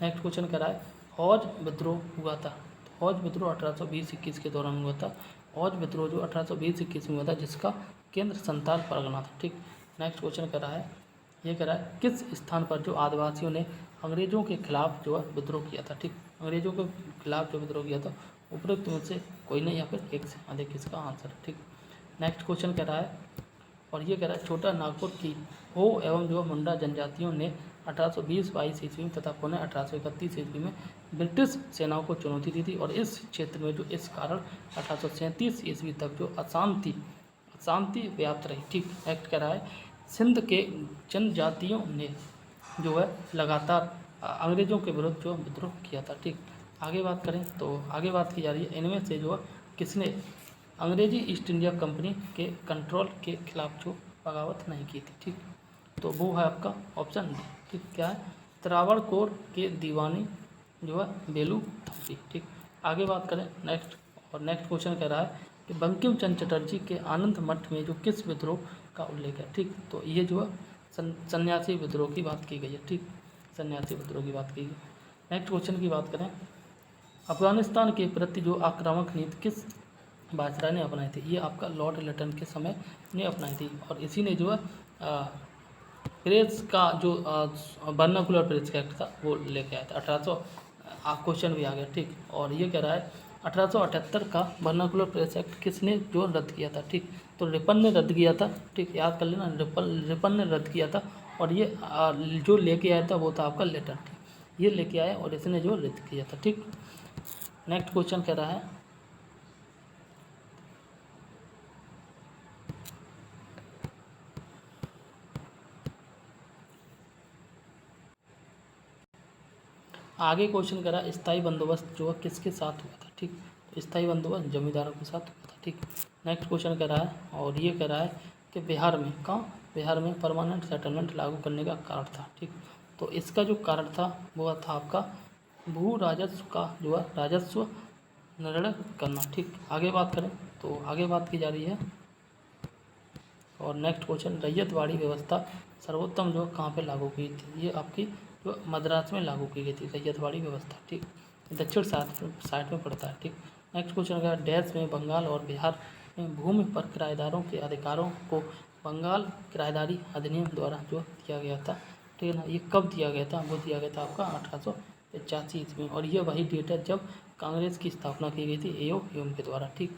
नेक्स्ट क्वेश्चन कह रहा है हौज विद्रोह हुआ था। हौज विद्रोह 1820-21 के दौरान हुआ था। हौज विद्रोह जो 1820-21 में हुआ था, जिसका केंद्र संथाल परगना था। ठीक, नेक्स्ट क्वेश्चन कह रहा है, ये कह रहा है किस स्थान पर जो आदिवासियों ने अंग्रेजों के खिलाफ जो है विद्रोह किया था। ठीक, अंग्रेजों के खिलाफ जो विद्रोह किया था उपरोक्त में से कोई नहीं या फिर एक से अधिक इसका आंसर। ठीक, नेक्स्ट क्वेश्चन कह रहा है, और ये कह रहा है छोटा नागपुर की हो एवं जो मुंडा जनजातियों ने 1820-22 ईस्वी में तथा पुनः 1831 ईस्वी में ब्रिटिश सेनाओं को चुनौती दी थी, और इस क्षेत्र में जो इस कारण 1837 ईस्वी तक जो अशांति व्याप्त रही। ठीक, नेक्स्ट कह रहा है सिंध के जनजातियों ने जो है लगातार अंग्रेजों के विरुद्ध जो विद्रोह किया था। ठीक, आगे बात करें तो आगे बात की जा रही है इनमें से जो किसने अंग्रेजी ईस्ट इंडिया कंपनी के कंट्रोल के खिलाफ जो बगावत नहीं की थी। ठीक, तो वो है आपका ऑप्शन डी। ठीक, क्या है? त्रावणकोर के दीवानी जो है बेलू थम्पी। ठीक, आगे बात करें नेक्स्ट, और नेक्स्ट क्वेश्चन कह रहा है कि बंकिम चंद्र चटर्जी के आनंद मठ में जो किस विद्रोह का उल्लेख है। ठीक, तो ये जो है सन्यासी विद्रोह की बात की गई है। ठीक, सन्यासी विद्रोह की बात की गई। नेक्स्ट क्वेश्चन की बात करें अफगानिस्तान के प्रति जो आक्रामक नीति किस वायसराय ने अपनाई थी। ये आपका लॉर्ड लिटन के समय ने अपनाई थी, और इसी ने जो है प्रेस का जो वर्नाकुलर प्रेस एक्ट था वो लेके आया था। 1800 क्वेश्चन भी आ गया। ठीक, और ये कह रहा है 1878 का वर्नाकुलर प्रेस एक्ट किसने जो रद्द किया था। ठीक, तो रिपन ने रद्द किया था। ठीक, याद कर लेना, रिपन ने रद्द किया था, और ये जो लेके आया था वो था आपका लिटन। ठीक, ये लेके आया और इसने जो रद्द किया था। ठीक, नेक्स्ट क्वेश्चन कह रहा है आगे क्वेश्चन कह रहा है स्थायी बंदोबस्त जो है किसके साथ हुआ था, ठीक। तो स्थायी बंदोबस्त जमींदारों के साथ हुआ था, ठीक। नेक्स्ट क्वेश्चन कह रहा है, और ये कह रहा है कि बिहार में, कहाँ, बिहार में परमानेंट सेटलमेंट लागू करने का कारण था, ठीक। तो इसका जो कारण था वो था आपका भू राजस्व का जो है राजस्व निर्णय करना, ठीक। आगे बात करें तो आगे बात की जा रही है, और नेक्स्ट क्वेश्चन, रैयतवाड़ी व्यवस्था सर्वोत्तम जो कहाँ पे लागू की थी, ये आपकी जो मद्रास में लागू की गई थी रैयतवाड़ी व्यवस्था, ठीक। दक्षिण साइड में पड़ता है, ठीक। नेक्स्ट क्वेश्चन का डैश में बंगाल और बिहार में भूमि पर किराएदारों के अधिकारों को बंगाल किराएदारी अधिनियम द्वारा जो दिया गया था, ठीक है ना। ये कब दिया गया था, वो दिया गया था आपका 1885 ईस्वी में, और ये वही डेट है जब कांग्रेस की स्थापना की गई थी एओ ह्यूम के द्वारा, ठीक।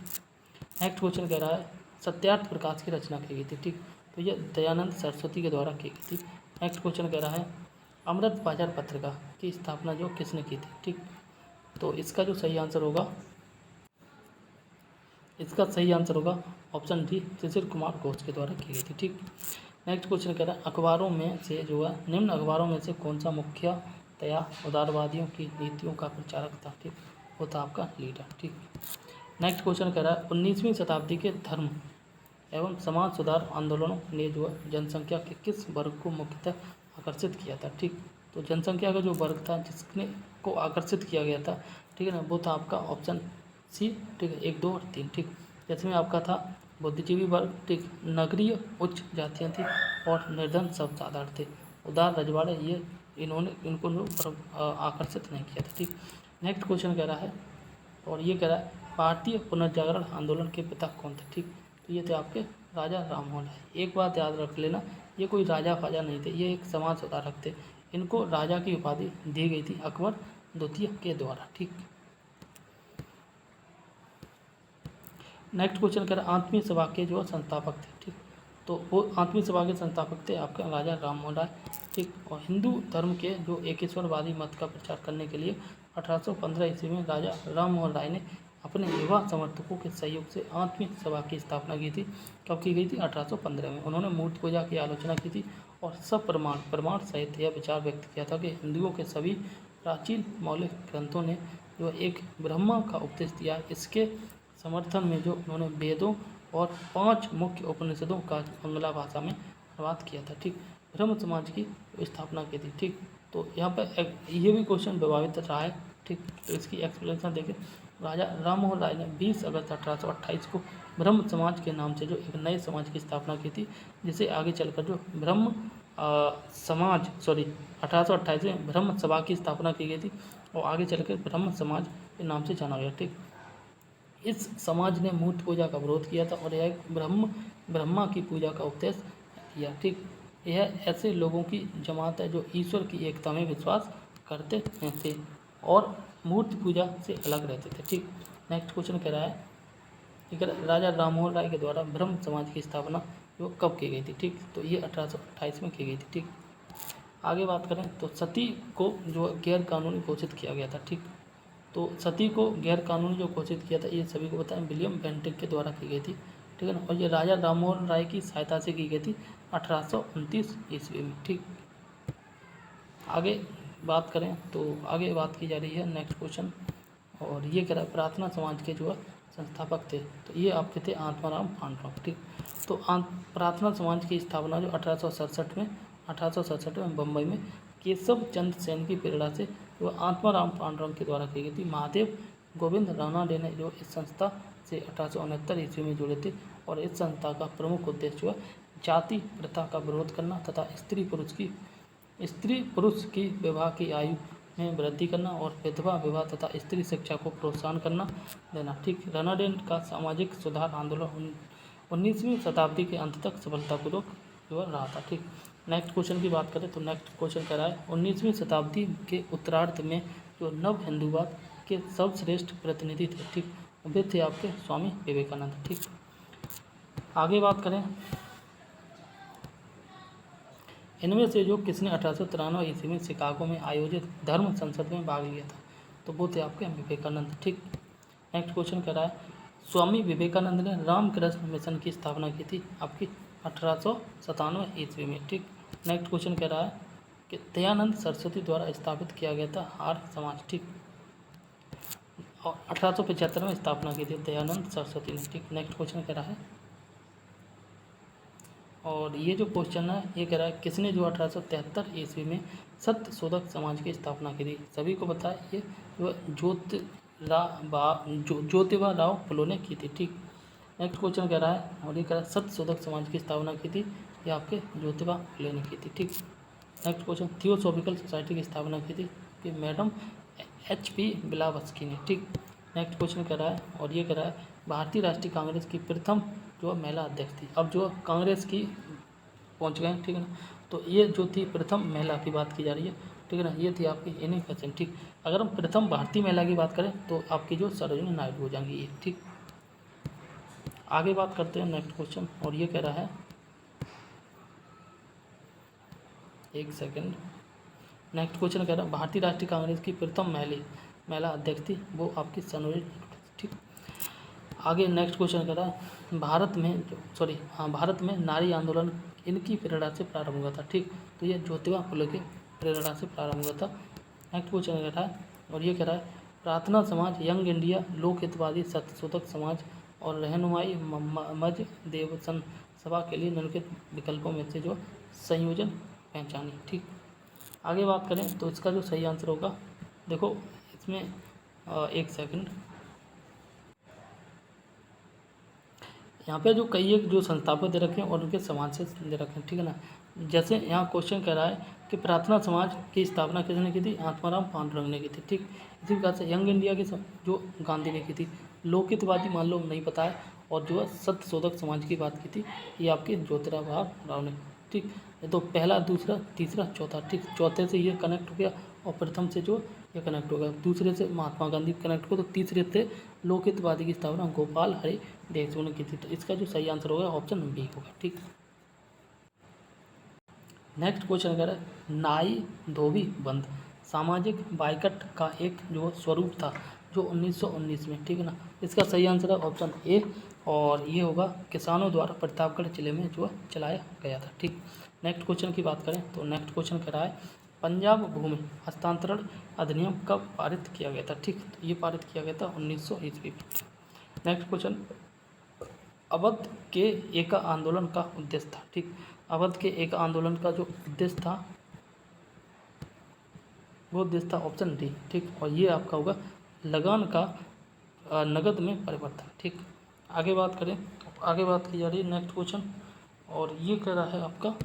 नेक्स्ट क्वेश्चन कह रहा है सत्यार्थ प्रकाश की रचना की गई थी, ठीक। तो ये दयानंद सरस्वती के द्वारा की गई थी। नेक्स्ट क्वेश्चन कह रहा है अमृत बाजार पत्रिका की स्थापना जो किसने की थी, ठीक। तो इसका जो सही आंसर होगा, इसका सही आंसर होगा ऑप्शन डी, शिशिर कुमार घोष के द्वारा की गई थी, ठीक। नेक्स्ट क्वेश्चन कह रहा है अखबारों में से जो है निम्न अखबारों में से कौन सा मुख्यतया उदारवादियों की नीतियों का प्रचारक था, ठीक। वो था आपका लीडर, ठीक। नेक्स्ट क्वेश्चन कह रहा है 19वीं शताब्दी के धर्म एवं समाज सुधार आंदोलनों ने जो है जनसंख्या के किस वर्ग को मुख्यतः आकर्षित किया था, ठीक। तो जनसंख्या का जो वर्ग था जिसने को आकर्षित किया गया था, ठीक है ना, वो था आपका ऑप्शन सी, ठीक है, 1, 2 और 3, ठीक। जिसमें आपका था बुद्धिजीवी वर्ग, ठीक, नगरीय उच्च जातियाँ थी और निर्धन सब साधारण थे। उदार रजवाड़े ये इनको जो आकर्षित नहीं किया था, ठीक। नेक्स्ट क्वेश्चन कह रहा है, और ये कह रहा है भारतीय पुनर्जागरण आंदोलन के पिता कौन थे, ठीक। तो ये थे आपके राजा राममोहन राय। एक बात याद रख लेना, ये कोई राजा फाजा नहीं थे, ये एक समाज सुधारक थे। इनको राजा की उपाधि दी गई थी अकबर द्वितीय के द्वारा, ठीक। नेक्स्ट क्वेश्चन कह रहा है आठवीं सभा के जो संस्थापक थे, ठीक। तो वो आठवीं सभा के संस्थापक थे आपके राजा राममोहन राय, ठीक। और हिंदू धर्म के जो एकेश्वरवादी मत का प्रचार करने के लिए 1815 ईस्वी में राजा राममोहन राय ने अपने युवा समर्थकों के सहयोग से आठवीं सभा की स्थापना की थी। कब की गई थी, 1815 में। उन्होंने मूर्ति पूजा की आलोचना की थी और सब प्रमाण सहित यह विचार व्यक्त किया था कि हिंदुओं के सभी प्राचीन मौलिक ग्रंथों ने जो एक ब्रह्मा का उपदेश दिया। इसके समर्थन में जो उन्होंने वेदों और 5 मुख्य उपनिषदों का बांग्ला भाषा में अनुवाद किया था, ठीक। ब्रह्म समाज की स्थापना की थी, ठीक। तो यहाँ पर ये भी क्वेश्चन प्रभावित रहा है, ठीक। तो इसकी एक्सप्लेनेशन देखें, राजा राममोहन राय ने 20 अगस्त 1828 को ब्रह्म समाज के नाम से जो एक नए समाज की स्थापना की थी, जिसे आगे चलकर जो ब्रह्म समाज 1828 में ब्रह्म सभा की स्थापना की गई थी और आगे चलकर ब्रह्म समाज के नाम से जाना गया, ठीक। इस समाज ने मूर्ति पूजा का विरोध किया था और यह ब्रह्मा की पूजा का उपदेश दिया, ठीक। यह ऐसे लोगों की जमात है जो ईश्वर की एकता में विश्वास करते थे और मूर्ति पूजा से अलग रहते थे, ठीक। नेक्स्ट क्वेश्चन कह रहा है कि राजा राममोहन राय के द्वारा ब्रह्म समाज की स्थापना जो कब की गई थी, ठीक। तो ये 1828 में की गई थी, ठीक। आगे बात करें तो सती को जो गैर कानूनी घोषित किया गया था, ठीक। तो सती को गैर कानूनी जो घोषित किया था ये सभी को बताएं विलियम बेंटिक के द्वारा की गई थी, ठीक है ना। और ये राजा राममोहन राय की सहायता से की गई थी 1829 ईस्वी में, ठीक। आगे बात करें तो आगे बात की जा रही है नेक्स्ट क्वेश्चन, और ये कह रहा है प्रार्थना समाज के जो संस्थापक थे, तो ये आपके थे आत्माराम पांडुरंग, ठीक। तो प्रार्थना समाज की स्थापना जो 1867 में बम्बई में केशव चंद्र सेन की प्रेरणा से जो आत्माराम पांडुरंग के द्वारा की गई थी। महादेव गोविंद रानडे ने जो इस संस्था से 1869 ईस्वी में जुड़े थे और इस संस्था का प्रमुख उद्देश्य जो जाति प्रथा का विरोध करना तथा स्त्री पुरुष की विवाह की आयु में वृद्धि करना और विधवा विवाह तथा स्त्री शिक्षा को प्रोत्साहन करना देना, ठीक। रानाडे का सामाजिक सुधार आंदोलन 19वीं शताब्दी के अंत तक सफलतापूर्वक जो रहा था, ठीक। नेक्स्ट क्वेश्चन की बात करें तो नेक्स्ट क्वेश्चन कह रहा है 19वीं शताब्दी के उत्तरार्ध में जो नव हिंदूवाद के सर्वश्रेष्ठ प्रतिनिधि थे, ठीक, वे थे आपके स्वामी विवेकानंद, ठीक। आगे बात करें इनमें से जो किसने 1893 ईस्वी में शिकागो में आयोजित धर्म संसद में भाग लिया था, तो वो थे आपके विवेकानंद, ठीक। नेक्स्ट क्वेश्चन कह रहा है स्वामी विवेकानंद ने रामकृष्ण मिशन की स्थापना की थी आपकी 1897 ईस्वी में, ठीक। नेक्स्ट क्वेश्चन कह रहा है कि दयानंद सरस्वती द्वारा स्थापित किया गया था आर्य समाज, ठीक। और 1875 में स्थापना की थी दयानंद सरस्वती ने, ठीक। नेक्स्ट क्वेश्चन कह रहा है, और ये जो क्वेश्चन है ये कह रहा है किसने जो 1873 ईस्वी में सत्य शोधक समाज की स्थापना की थी। सभी को पता है ये जो ज्योतिबा राव फुले ने की थी, ठीक। नेक्स्ट क्वेश्चन कह रहा है, और ये कह रहा है सत्य शोधक समाज की स्थापना की थी ये आपके ज्योतिबा फुले ने की थी, ठीक। नेक्स्ट क्वेश्चन, थियोसॉफिकल सोसाइटी की स्थापना की थी कि मैडम HP ब्लावत्स्की ने, ठीक। नेक्स्ट क्वेश्चन कह रहा है, और ये कह रहा है भारतीय राष्ट्रीय कांग्रेस की प्रथम जो महिला अध्यक्ष थी। अब जो कांग्रेस की पहुंच गए, ठीक है ना। तो ये जो थी प्रथम महिला की बात की जा रही है, ठीक है ना। ये थी आपकी इन्हीं क्वेश्चन, ठीक। अगर हम प्रथम भारतीय महिला की बात करें तो आपकी जो सरोजिनी नायडू हो जाएंगी ये, ठीक। आगे बात करते हैं नेक्स्ट क्वेश्चन, और ये कह रहा है, एक सेकेंड। नेक्स्ट क्वेश्चन कह रहा है भारतीय राष्ट्रीय कांग्रेस की प्रथम महिला अध्यक्ष थी वो आपकी सरोजिनी नायडू, ठीक। आगे नेक्स्ट क्वेश्चन कह रहा है भारत में नारी आंदोलन इनकी प्रेरणा से प्रारंभ हुआ था, ठीक। तो ये ज्योतिबा फुले की प्रेरणा से प्रारंभ हुआ था। नेक्स्ट क्वेश्चन कह रहा है, और ये कह रहा है प्रार्थना समाज, यंग इंडिया, लोक हितवादी, सत्यशोधक समाज और रहनुमाई मज देवसन सभा के लिए निम्नलिखित विकल्पों में से जो संयोजन पहचानी, ठीक। आगे बात करें तो इसका जो सही आंसर होगा, देखो इसमें एक सेकंड, यहाँ पे जो कई एक जो संस्थापक दे रखे हैं और उनके समान से दे रखे हैं, ठीक है ना। जैसे यहाँ क्वेश्चन कह रहा है कि प्रार्थना समाज की स्थापना किसने की थी, आत्माराम पांडुरंग ने की थी, ठीक। इसी प्रकार से यंग इंडिया की जो गांधी ने की थी, लोकहितवादी मान लो नहीं पता है, और जो है सत्यशोधक समाज की बात की थी ये आपके ज्योतिबा राव ने, ठीक। तो पहला, दूसरा, तीसरा, चौथा, ठीक। चौथे से ये कनेक्ट हो गया और प्रथम से जो ये कनेक्ट हो गया, दूसरे से महात्मा गांधी कनेक्ट हो, तो तीसरे से लोकहितवादी की स्थापना गोपाल हरि देशमुख ने की थी। तो इसका जो सही आंसर होगा ऑप्शन बी होगा, ठीक। नेक्स्ट क्वेश्चन कह रहा है नाई धोबी बंद सामाजिक बाइकट का एक जो स्वरूप था जो 1919 में, ठीक है ना। इसका सही आंसर है ऑप्शन ए, और ये होगा किसानों द्वारा प्रतापगढ़ जिले में जो चलाया गया था, ठीक। नेक्स्ट क्वेश्चन की बात करें तो नेक्स्ट क्वेश्चन कह रहा है पंजाब भूमि हस्तांतरण अधिनियम कब पारित किया गया था, ठीक। तो ये पारित किया गया था 1900 ईस्वी में। नेक्स्ट क्वेश्चन, अवध के एक आंदोलन का उद्देश्य था, ठीक। अवध के एक आंदोलन का जो उद्देश्य था वो उद्देश्य था ऑप्शन डी, ठीक। और ये आपका होगा लगान का नगद में परिवर्तन, ठीक। आगे बात करें, आगे बात की जा रही है नेक्स्ट क्वेश्चन, और ये कह रहा है आपका,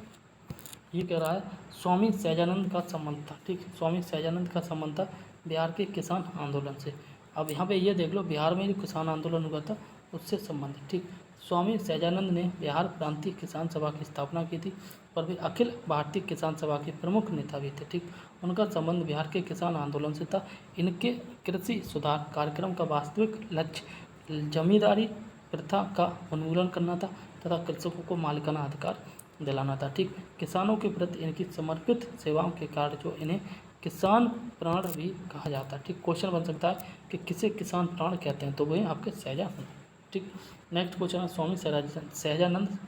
ये कह रहा है स्वामी सहजानंद का संबंध था, ठीक। स्वामी सहजानंद का संबंध था बिहार के किसान आंदोलन से। अब यहाँ पे ये देख लो बिहार में जो किसान आंदोलन हुआ था उससे संबंधित, ठीक। स्वामी सहजानंद ने बिहार प्रांतीय किसान सभा की स्थापना की थी और वे अखिल भारतीय किसान सभा के प्रमुख नेता भी थे, ठीक। उनका संबंध बिहार के किसान आंदोलन से था। इनके कृषि सुधार कार्यक्रम का वास्तविक लक्ष्य जमींदारी प्रथा का उन्मूलन करना था तथा कृषकों को मालिकाना अधिकार दिलाना था, ठीक। किसानों के प्रति इनकी समर्पित सेवाओं के कारण जो इन्हें किसान प्राण भी कहा जाता है, ठीक। क्वेश्चन बन सकता है कि किसे किसान प्राण कहते हैं, तो वही आपके सहजानंद, ठीक। नेक्स्ट क्वेश्चन है स्वामी सहजानंद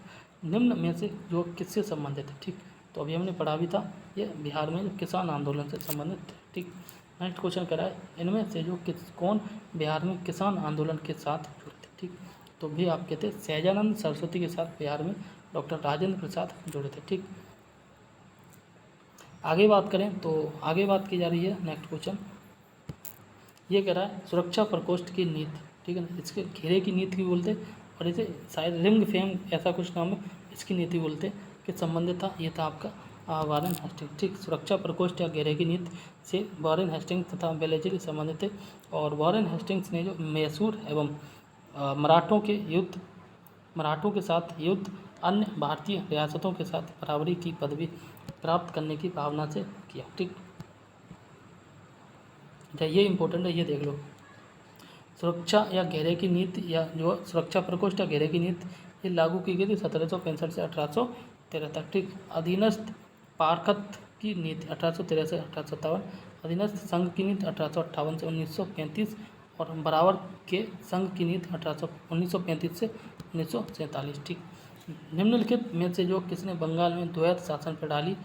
निम्न में से जो किससे संबंधित है, ठीक। तो अभी हमने पढ़ा भी था ये बिहार में जो किसान आंदोलन से संबंधित थे, ठीक। नेक्स्ट क्वेश्चन कह रहा है इनमें से जो कौन बिहार में किसान आंदोलन के साथ जुड़े थे, ठीक। तो भी आप कहते हैं सहजानंद सरस्वती के साथ बिहार में डॉक्टर राजेंद्र प्रसाद जुड़े थे, ठीक। आगे बात करें तो आगे बात की जा रही है नेक्स्ट क्वेश्चन, ये कह रहा है सुरक्षा प्रकोष्ठ की नीति, ठीक है ना। इसके घेरे की नीति भी बोलते और इसे शायद रिंग फेम ऐसा कुछ नाम है, इसकी नीति बोलते कि संबंधित था। ये था आपका वॉरेन हेस्टिंग्स, ठीक। सुरक्षा प्रकोष्ठ या घेरे की नीति से वॉरेन हेस्टिंग्स तथा बेलेजिल संबंधित थे और वॉरेन हेस्टिंग्स ने जो मैसूर एवं मराठों के साथ युद्ध अन्य भारतीय रियासतों के साथ बराबरी की पदवी प्राप्त करने की भावना से किया, ठीक। अच्छा ये इंपॉर्टेंट है, ये देख लो। सुरक्षा या घेरे की नीति या जो सुरक्षा प्रकोष्ठ या घेरे की नीति ये लागू की गई थी 1765 से 1813 तक, ठीक। अधीनस्थ पारखत की नीति 1813 से 1857, अधीनस्थ संघ की नीति 1858 से 1935 और बराबर के संघ की नीति 1935 से 1947, ठीक। निम्नलिखित में से जो किसने बंगाल में द्वैत शासन प्रणाली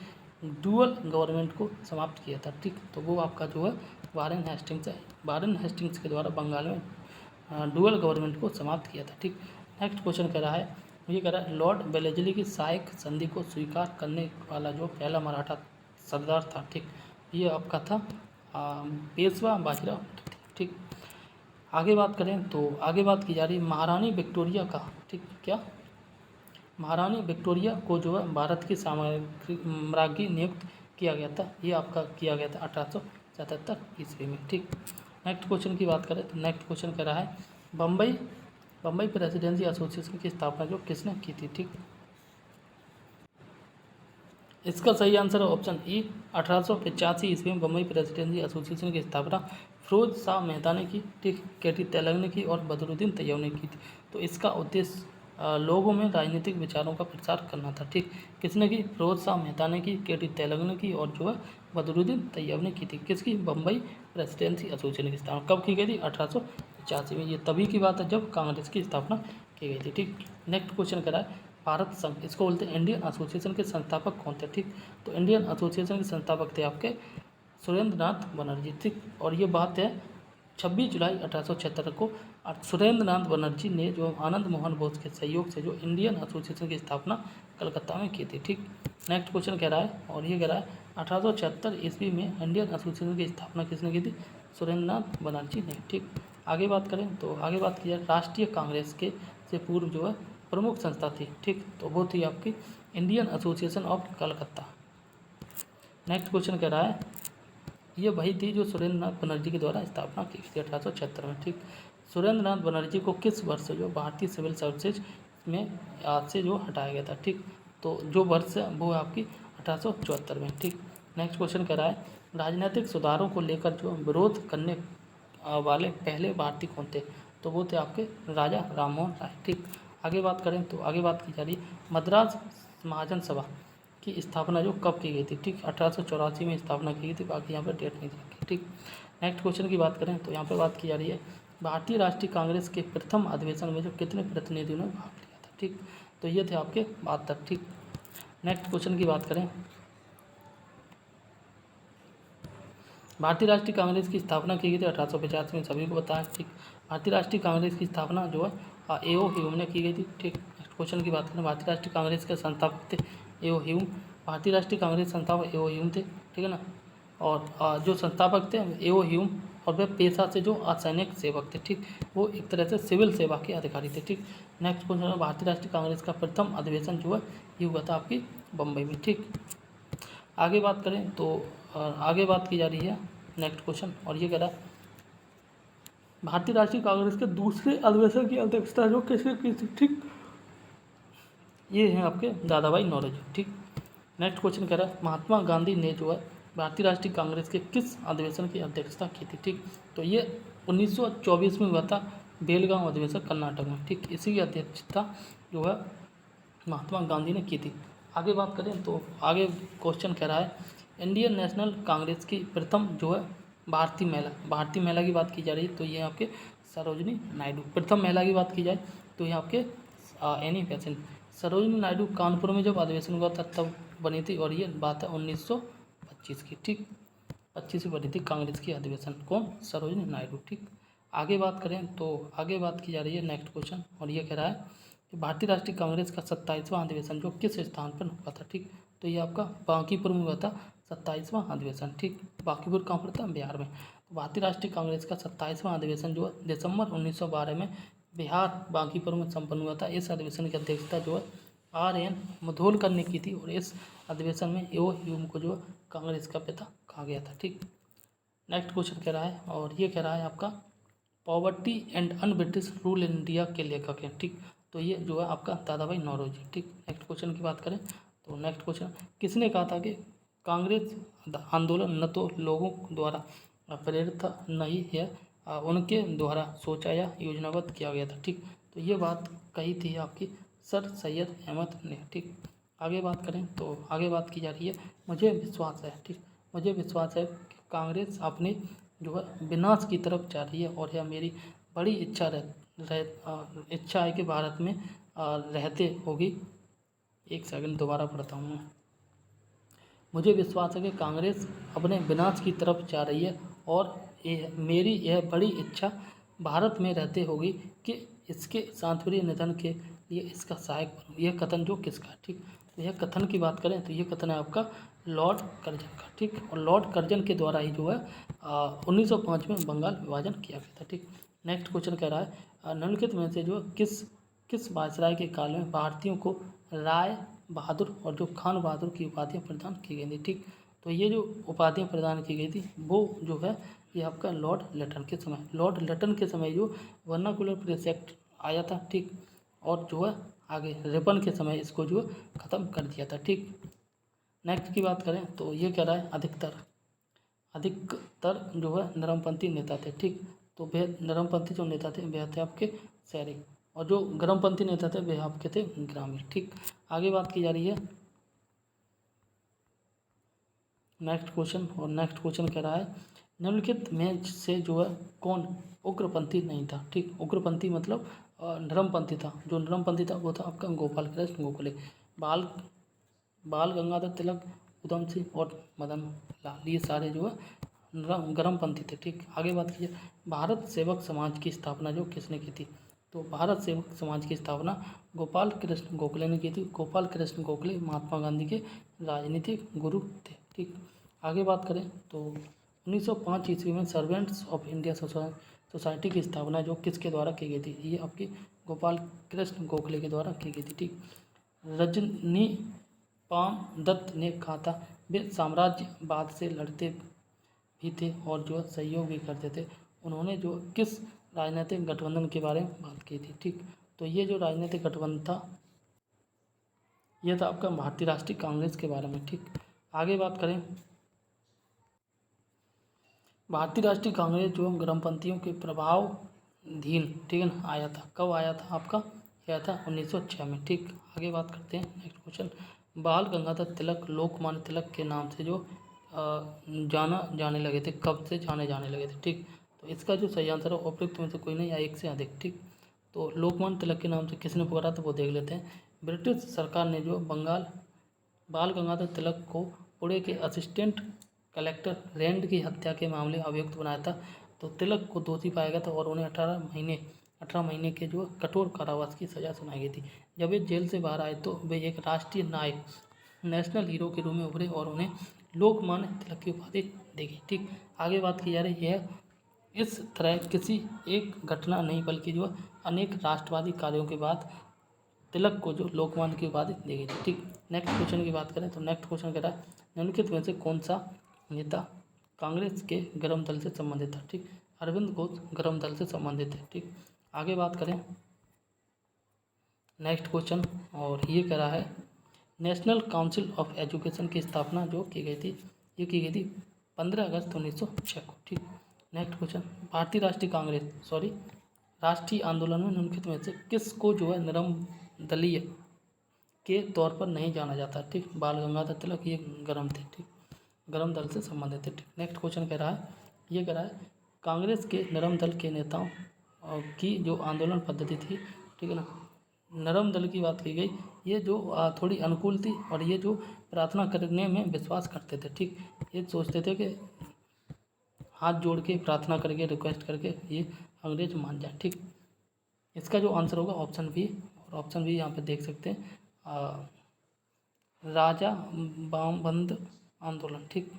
डुअल गवर्नमेंट को समाप्त किया था। ठीक, तो वो आपका जो है वारेन हेस्टिंग्स है। वारेन हेस्टिंग्स के द्वारा बंगाल में डुअल गवर्नमेंट को समाप्त किया था। ठीक, नेक्स्ट क्वेश्चन कह रहा है, ये कह रहा है लॉर्ड वेलेस्ली की साइक संधि को स्वीकार करने वाला जो पहला मराठा सरदार था। ठीक, ये आपका था पेशवा बाजीराव। ठीक, आगे बात करें तो आगे बात की जा रही है महारानी विक्टोरिया का। ठीक, क्या महारानी विक्टोरिया को जो है भारत की साम्राज्ञी नियुक्त किया गया था। ये आपका किया गया था 1877 ईस्वी में। ठीक, नेक्स्ट क्वेश्चन की बात करें तो नेक्स्ट क्वेश्चन कह रहा है बम्बई प्रेसिडेंसी एसोसिएशन की स्थापना जो किसने की थी। ठीक, इसका सही आंसर है ऑप्शन ई 1885 ईस्वी में बम्बई प्रेसिडेंसी एसोसिएशन की स्थापना फिरोज शाह मेहता ने की। ठीक, केटी तेलंग ने की और बदरुद्दीन तैयब ने की थी। तो इसका उद्देश्य लोगों में राजनीतिक विचारों का प्रसार करना था। ठीक, किसने की? फिरोज शाह मेहता ने की, केटी तेलंग ने की और जो है बदरुद्दीन तैयब ने की थी। किसकी? बम्बई प्रेसिडेंसी एसोसिएशन की स्थापना कब की गई थी? 1885 में। ये तभी की बात है जब कांग्रेस की स्थापना की गई थी। ठीक, नेक्स्ट क्वेश्चन करा है भारत संघ, इसको बोलते हैं इंडियन एसोसिएशन के संस्थापक कौन थे। ठीक, तो इंडियन एसोसिएशन के संस्थापक थे आपके सुरेंद्र नाथ बनर्जी। ठीक, और ये बात है 26 जुलाई 1876 को सुरेंद्र नाथ बनर्जी ने जो आनंद मोहन बोस के सहयोग से जो इंडियन एसोसिएशन की स्थापना कलकत्ता में की थी। ठीक, नेक्स्ट क्वेश्चन कह रहा है और ये कह रहा है 1876 ईस्वी में इंडियन एसोसिएशन की स्थापना किसने की थी? सुरेंद्र नाथ बनर्जी ने। ठीक, आगे बात करें तो आगे बात की जाए राष्ट्रीय कांग्रेस के से पूर्व जो है प्रमुख संस्था थी। ठीक, तो वो थी आपकी Indian association of Calcutta. Next question कह रहा है ये वही थी जो सुरेंद्र नाथ बनर्जी के द्वारा स्थापना की थी 1876 में। ठीक, सुरेंद्र नाथ बनर्जी को किस वर्ष जो भारतीय सिविल सर्विसेज में आज से जो हटाया गया था। ठीक, तो जो वर्ष है वो है आपकी 1874 में। ठीक, नेक्स्ट क्वेश्चन कह रहा है राजनीतिक सुधारों को लेकर जो विरोध करने वाले पहले भारतीय कौन थे? तो वो थे आपके राजा राममोहन राय। ठीक, आगे बात करें तो आगे बात की जा रही मद्रास महाजन सभा की स्थापना जो कब की गई थी। ठीक, 1884 में स्थापना की गई थी, बाकी यहाँ पर डेट नहीं रखी। ठीक, नेक्स्ट क्वेश्चन की बात करें तो यहाँ पर बात की जा रही है भारतीय राष्ट्रीय कांग्रेस के प्रथम अधिवेशन में जो कितने प्रतिनिधियों ने भाग लिया था। ठीक, तो ये थे आपके 72। ठीक, नेक्स्ट क्वेश्चन की बात करें भारतीय राष्ट्रीय कांग्रेस की स्थापना की गई थी 1850 में, सभी को बताया। ठीक, भारतीय राष्ट्रीय कांग्रेस की स्थापना जो है एओ ह्यूम ने की गई थी। ठीक, नेक्स्ट क्वेश्चन की बात करें भारतीय राष्ट्रीय कांग्रेस के संस्थापक थे एओ ह्यूम। भारतीय राष्ट्रीय कांग्रेस संस्थापक एओ ह्यूम थे। ठीक है ना, और जो संस्थापक थे एओ ह्यूम और वे पेशा से जो असैनिक सेवक थे। ठीक, वो एक तरह से सिविल सेवा के अधिकारी थे। ठीक, नेक्स्ट क्वेश्चन भारतीय राष्ट्रीय कांग्रेस का प्रथम अधिवेशन जो है ये हुआ था आपकी बम्बई में। ठीक, आगे बात करें तो आगे बात की जा रही है नेक्स्ट क्वेश्चन और ये कह रहा है भारतीय राष्ट्रीय कांग्रेस के दूसरे अधिवेशन की अध्यक्षता जो किसने की थी। ठीक, ये हैं आपके दादा भाई नौरोजी। ठीक, नेक्स्ट क्वेश्चन कह रहा है महात्मा गांधी ने जो है भारतीय राष्ट्रीय कांग्रेस के किस अधिवेशन की अध्यक्षता की थी। ठीक, तो ये 1924 में हुआ था बेलगांव अधिवेशन कर्नाटक में। ठीक, इसी की अध्यक्षता जो है महात्मा गांधी ने की थी। आगे बात करें तो आगे क्वेश्चन कह रहा है इंडियन नेशनल कांग्रेस की प्रथम जो है भारतीय महिला की बात की जा रही है तो ये आपके सरोजिनी नायडू। प्रथम महिला की बात की जाए तो ये आपके एनी बेसेंट। सरोजिनी नायडू कानपुर में जब अधिवेशन हुआ था तब बनी थी और ये बात है 1925 की। ठीक, 25 में बनी थी कांग्रेस की अधिवेशन। कौन? सरोजिनी नायडू। ठीक, आगे बात करें तो आगे बात की जा रही है नेक्स्ट क्वेश्चन और ये कह रहा है कि भारतीय राष्ट्रीय कांग्रेस का 27वां अधिवेशन जो किस स्थान पर हुआ था। ठीक, तो ये आपका बांकीपुर में हुआ था 27वां अधिवेशन। ठीक, बांकीपुर कहाँ पर था? बिहार में। तो भारतीय राष्ट्रीय कांग्रेस का 27वां अधिवेशन जो है दिसंबर 1912 में बिहार बांकीपुर में संपन्न हुआ था। इस अधिवेशन की अध्यक्षता जो है RN मुधोलकर ने की थी और इस अधिवेशन में एओ ह्यूम को जो कांग्रेस का पिता कहा गया था। ठीक, नेक्स्ट क्वेश्चन कह रहा है और ये कह रहा है आपका poverty and un British rule in India के लेखक हैं। ठीक, तो ये जो है आपका दादा भाई नौरोजी। ठीक, नेक्स्ट क्वेश्चन की बात करें तो नेक्स्ट क्वेश्चन किसने कहा था कि कांग्रेस आंदोलन न तो लोगों द्वारा प्रेरित नहीं है उनके द्वारा सोचा या योजनाबद्ध किया गया था। ठीक, तो ये बात कही थी आपकी सर सैयद अहमद ने। ठीक, आगे बात करें तो आगे बात की जा रही है मुझे विश्वास है। ठीक, मुझे विश्वास है कि कांग्रेस अपने जो है विनाश की तरफ जा रही है और यह मेरी बड़ी इच्छा है कि भारत में रहते होगी। एक सेकंड दोबारा पढ़ता हूँ मैं। मुझे विश्वास है कि कांग्रेस अपने विनाश की तरफ जा रही है और मेरी यह बड़ी इच्छा भारत में रहते होगी कि इसके सांत्वनीय निधन के लिए इसका सहायक बनूं। यह कथन जो किसका, ठीक, तो यह कथन की बात करें तो यह कथन है आपका लॉर्ड कर्जन का, ठीक। और लॉर्ड कर्जन के द्वारा ही जो है 1905 में बंगाल विभाजन किया गया था, ठीक। नेक्स्ट क्वेश्चन कह रहा है निम्नलिखित में से जो किस वायसराय के काल में भारतीयों को राय बहादुर और जो खान बहादुर की उपाधियाँ प्रदान की गई थी, ठीक। तो ये जो उपाधियाँ प्रदान की गई थी वो जो है ये आपका लॉर्ड लेटन के समय जो वर्नाकुलर प्रेस एक्ट आया था, ठीक। और जो है आगे रिपन के समय इसको जो है ख़त्म कर दिया था, ठीक। नेक्स्ट की बात करें तो ये कह रहा है अधिकतर जो है नरमपंथी नेता थे, ठीक। तो वे नरमपंथी जो नेता थे वे थे आपके शहरी, और जो गर्मपंथी नेता थे वे आपके थे ग्रामीण, ठीक। आगे बात की जा रही है नेक्स्ट क्वेश्चन कह रहा है निम्नलिखित में से जो है कौन उग्रपंथी नहीं था, ठीक। उग्रपंथी मतलब नरमपंथी था। जो नरमपंथी था वो था आपका गोपाल कृष्ण गोखले, बाल गंगाधर तिलक, उधम सिंह और मदन लाल, ये सारे जो है गर्मपंथी थे, ठीक। आगे बात कीजिए भारत सेवक समाज की स्थापना जो किसने की थी, तो भारत सेवक समाज की स्थापना गोपाल कृष्ण गोखले ने की थी। गोपाल कृष्ण गोखले महात्मा गांधी के राजनीतिक गुरु थे, ठीक। आगे बात करें तो 1905 ईस्वी में सर्वेंट्स ऑफ इंडिया सोसाइटी की स्थापना जो किसके द्वारा की गई थी, ये आपकी गोपाल कृष्ण गोखले के द्वारा की गई थी, ठीक। रजनी पाम दत्त ने कहा था वे साम्राज्यवाद से लड़ते भी थे और जो सहयोग भी करते थे। उन्होंने जो किस राजनीतिक गठबंधन के बारे में बात की थी, ठीक। तो ये जो राजनीतिक गठबंधन था ये था आपका भारतीय राष्ट्रीय कांग्रेस के बारे में, ठीक। आगे बात करें भारतीय राष्ट्रीय कांग्रेस जो गर्मपंथियों के प्रभावाधीन, ठीक है ना, आया था। कब आया था आपका, यह था 1906 में, ठीक। आगे बात करते हैं नेक्स्ट क्वेश्चन बाल गंगाधर तिलक लोकमान्य तिलक के नाम से जो जाने लगे थे, कब से जाने लगे थे, ठीक। तो इसका जो सही आंसर है उपयुक्त में से कोई नहीं या एक से अधिक, ठीक। तो लोकमान्य तिलक के नाम से किसने पुकारा था वो देख लेते हैं। ब्रिटिश सरकार ने जो बाल गंगाधर तिलक को पुणे के असिस्टेंट कलेक्टर रैंड की हत्या के मामले अभियुक्त बनाया था। तो तिलक को दोषी पाया गया था और उन्हें 18 महीने के जो कठोर कारावास की सज़ा सुनाई गई थी। जब वे जेल से बाहर आए तो वे एक राष्ट्रीय नायक नेशनल हीरो के रूप में उभरे और उन्हें लोकमान्य तिलक की उपाधि दी गई, ठीक। आगे बात की जा रही है इस तरह किसी एक घटना नहीं बल्कि जो अनेक राष्ट्रवादी कार्यों के बाद तिलक को जो लोकमान्य की उपाधि दी गई थी, ठीक। नेक्स्ट क्वेश्चन की बात करें तो नेक्स्ट क्वेश्चन कह रहा है निम्नलिखित में से कौन सा नेता कांग्रेस के गर्म दल से संबंधित था, ठीक। अरविंद घोष गर्म दल से संबंधित है, ठीक। आगे बात करें नेक्स्ट क्वेश्चन और ये कह रहा है नेशनल काउंसिल ऑफ एजुकेशन की स्थापना जो की गई थी ये की गई थी 15 अगस्त 1906 को, ठीक। नेक्स्ट क्वेश्चन भारतीय राष्ट्रीय आंदोलन में निम्नलिखित में से किसको जो है नरम दलीय के तौर पर नहीं जाना जाता, ठीक। बाल गंगाधर तिलक ये गर्म थे, ठीक, गर्म दल से संबंधित है, ठीक। नेक्स्ट क्वेश्चन कह रहा है ये कह रहा है कांग्रेस के नरम दल के नेताओं की जो आंदोलन पद्धति थी, ठीक है ना, नरम दल की बात की गई, ये जो थोड़ी अनुकूल थी और ये जो प्रार्थना करने में विश्वास करते थे, ठीक। ये सोचते थे कि हाथ जोड़ के प्रार्थना करके रिक्वेस्ट करके ये अंग्रेज मान जाए, ठीक। इसका जो आंसर होगा ऑप्शन बी, और ऑप्शन बी यहाँ पे देख सकते हैं राजा बामबंद आंदोलन, ठीक।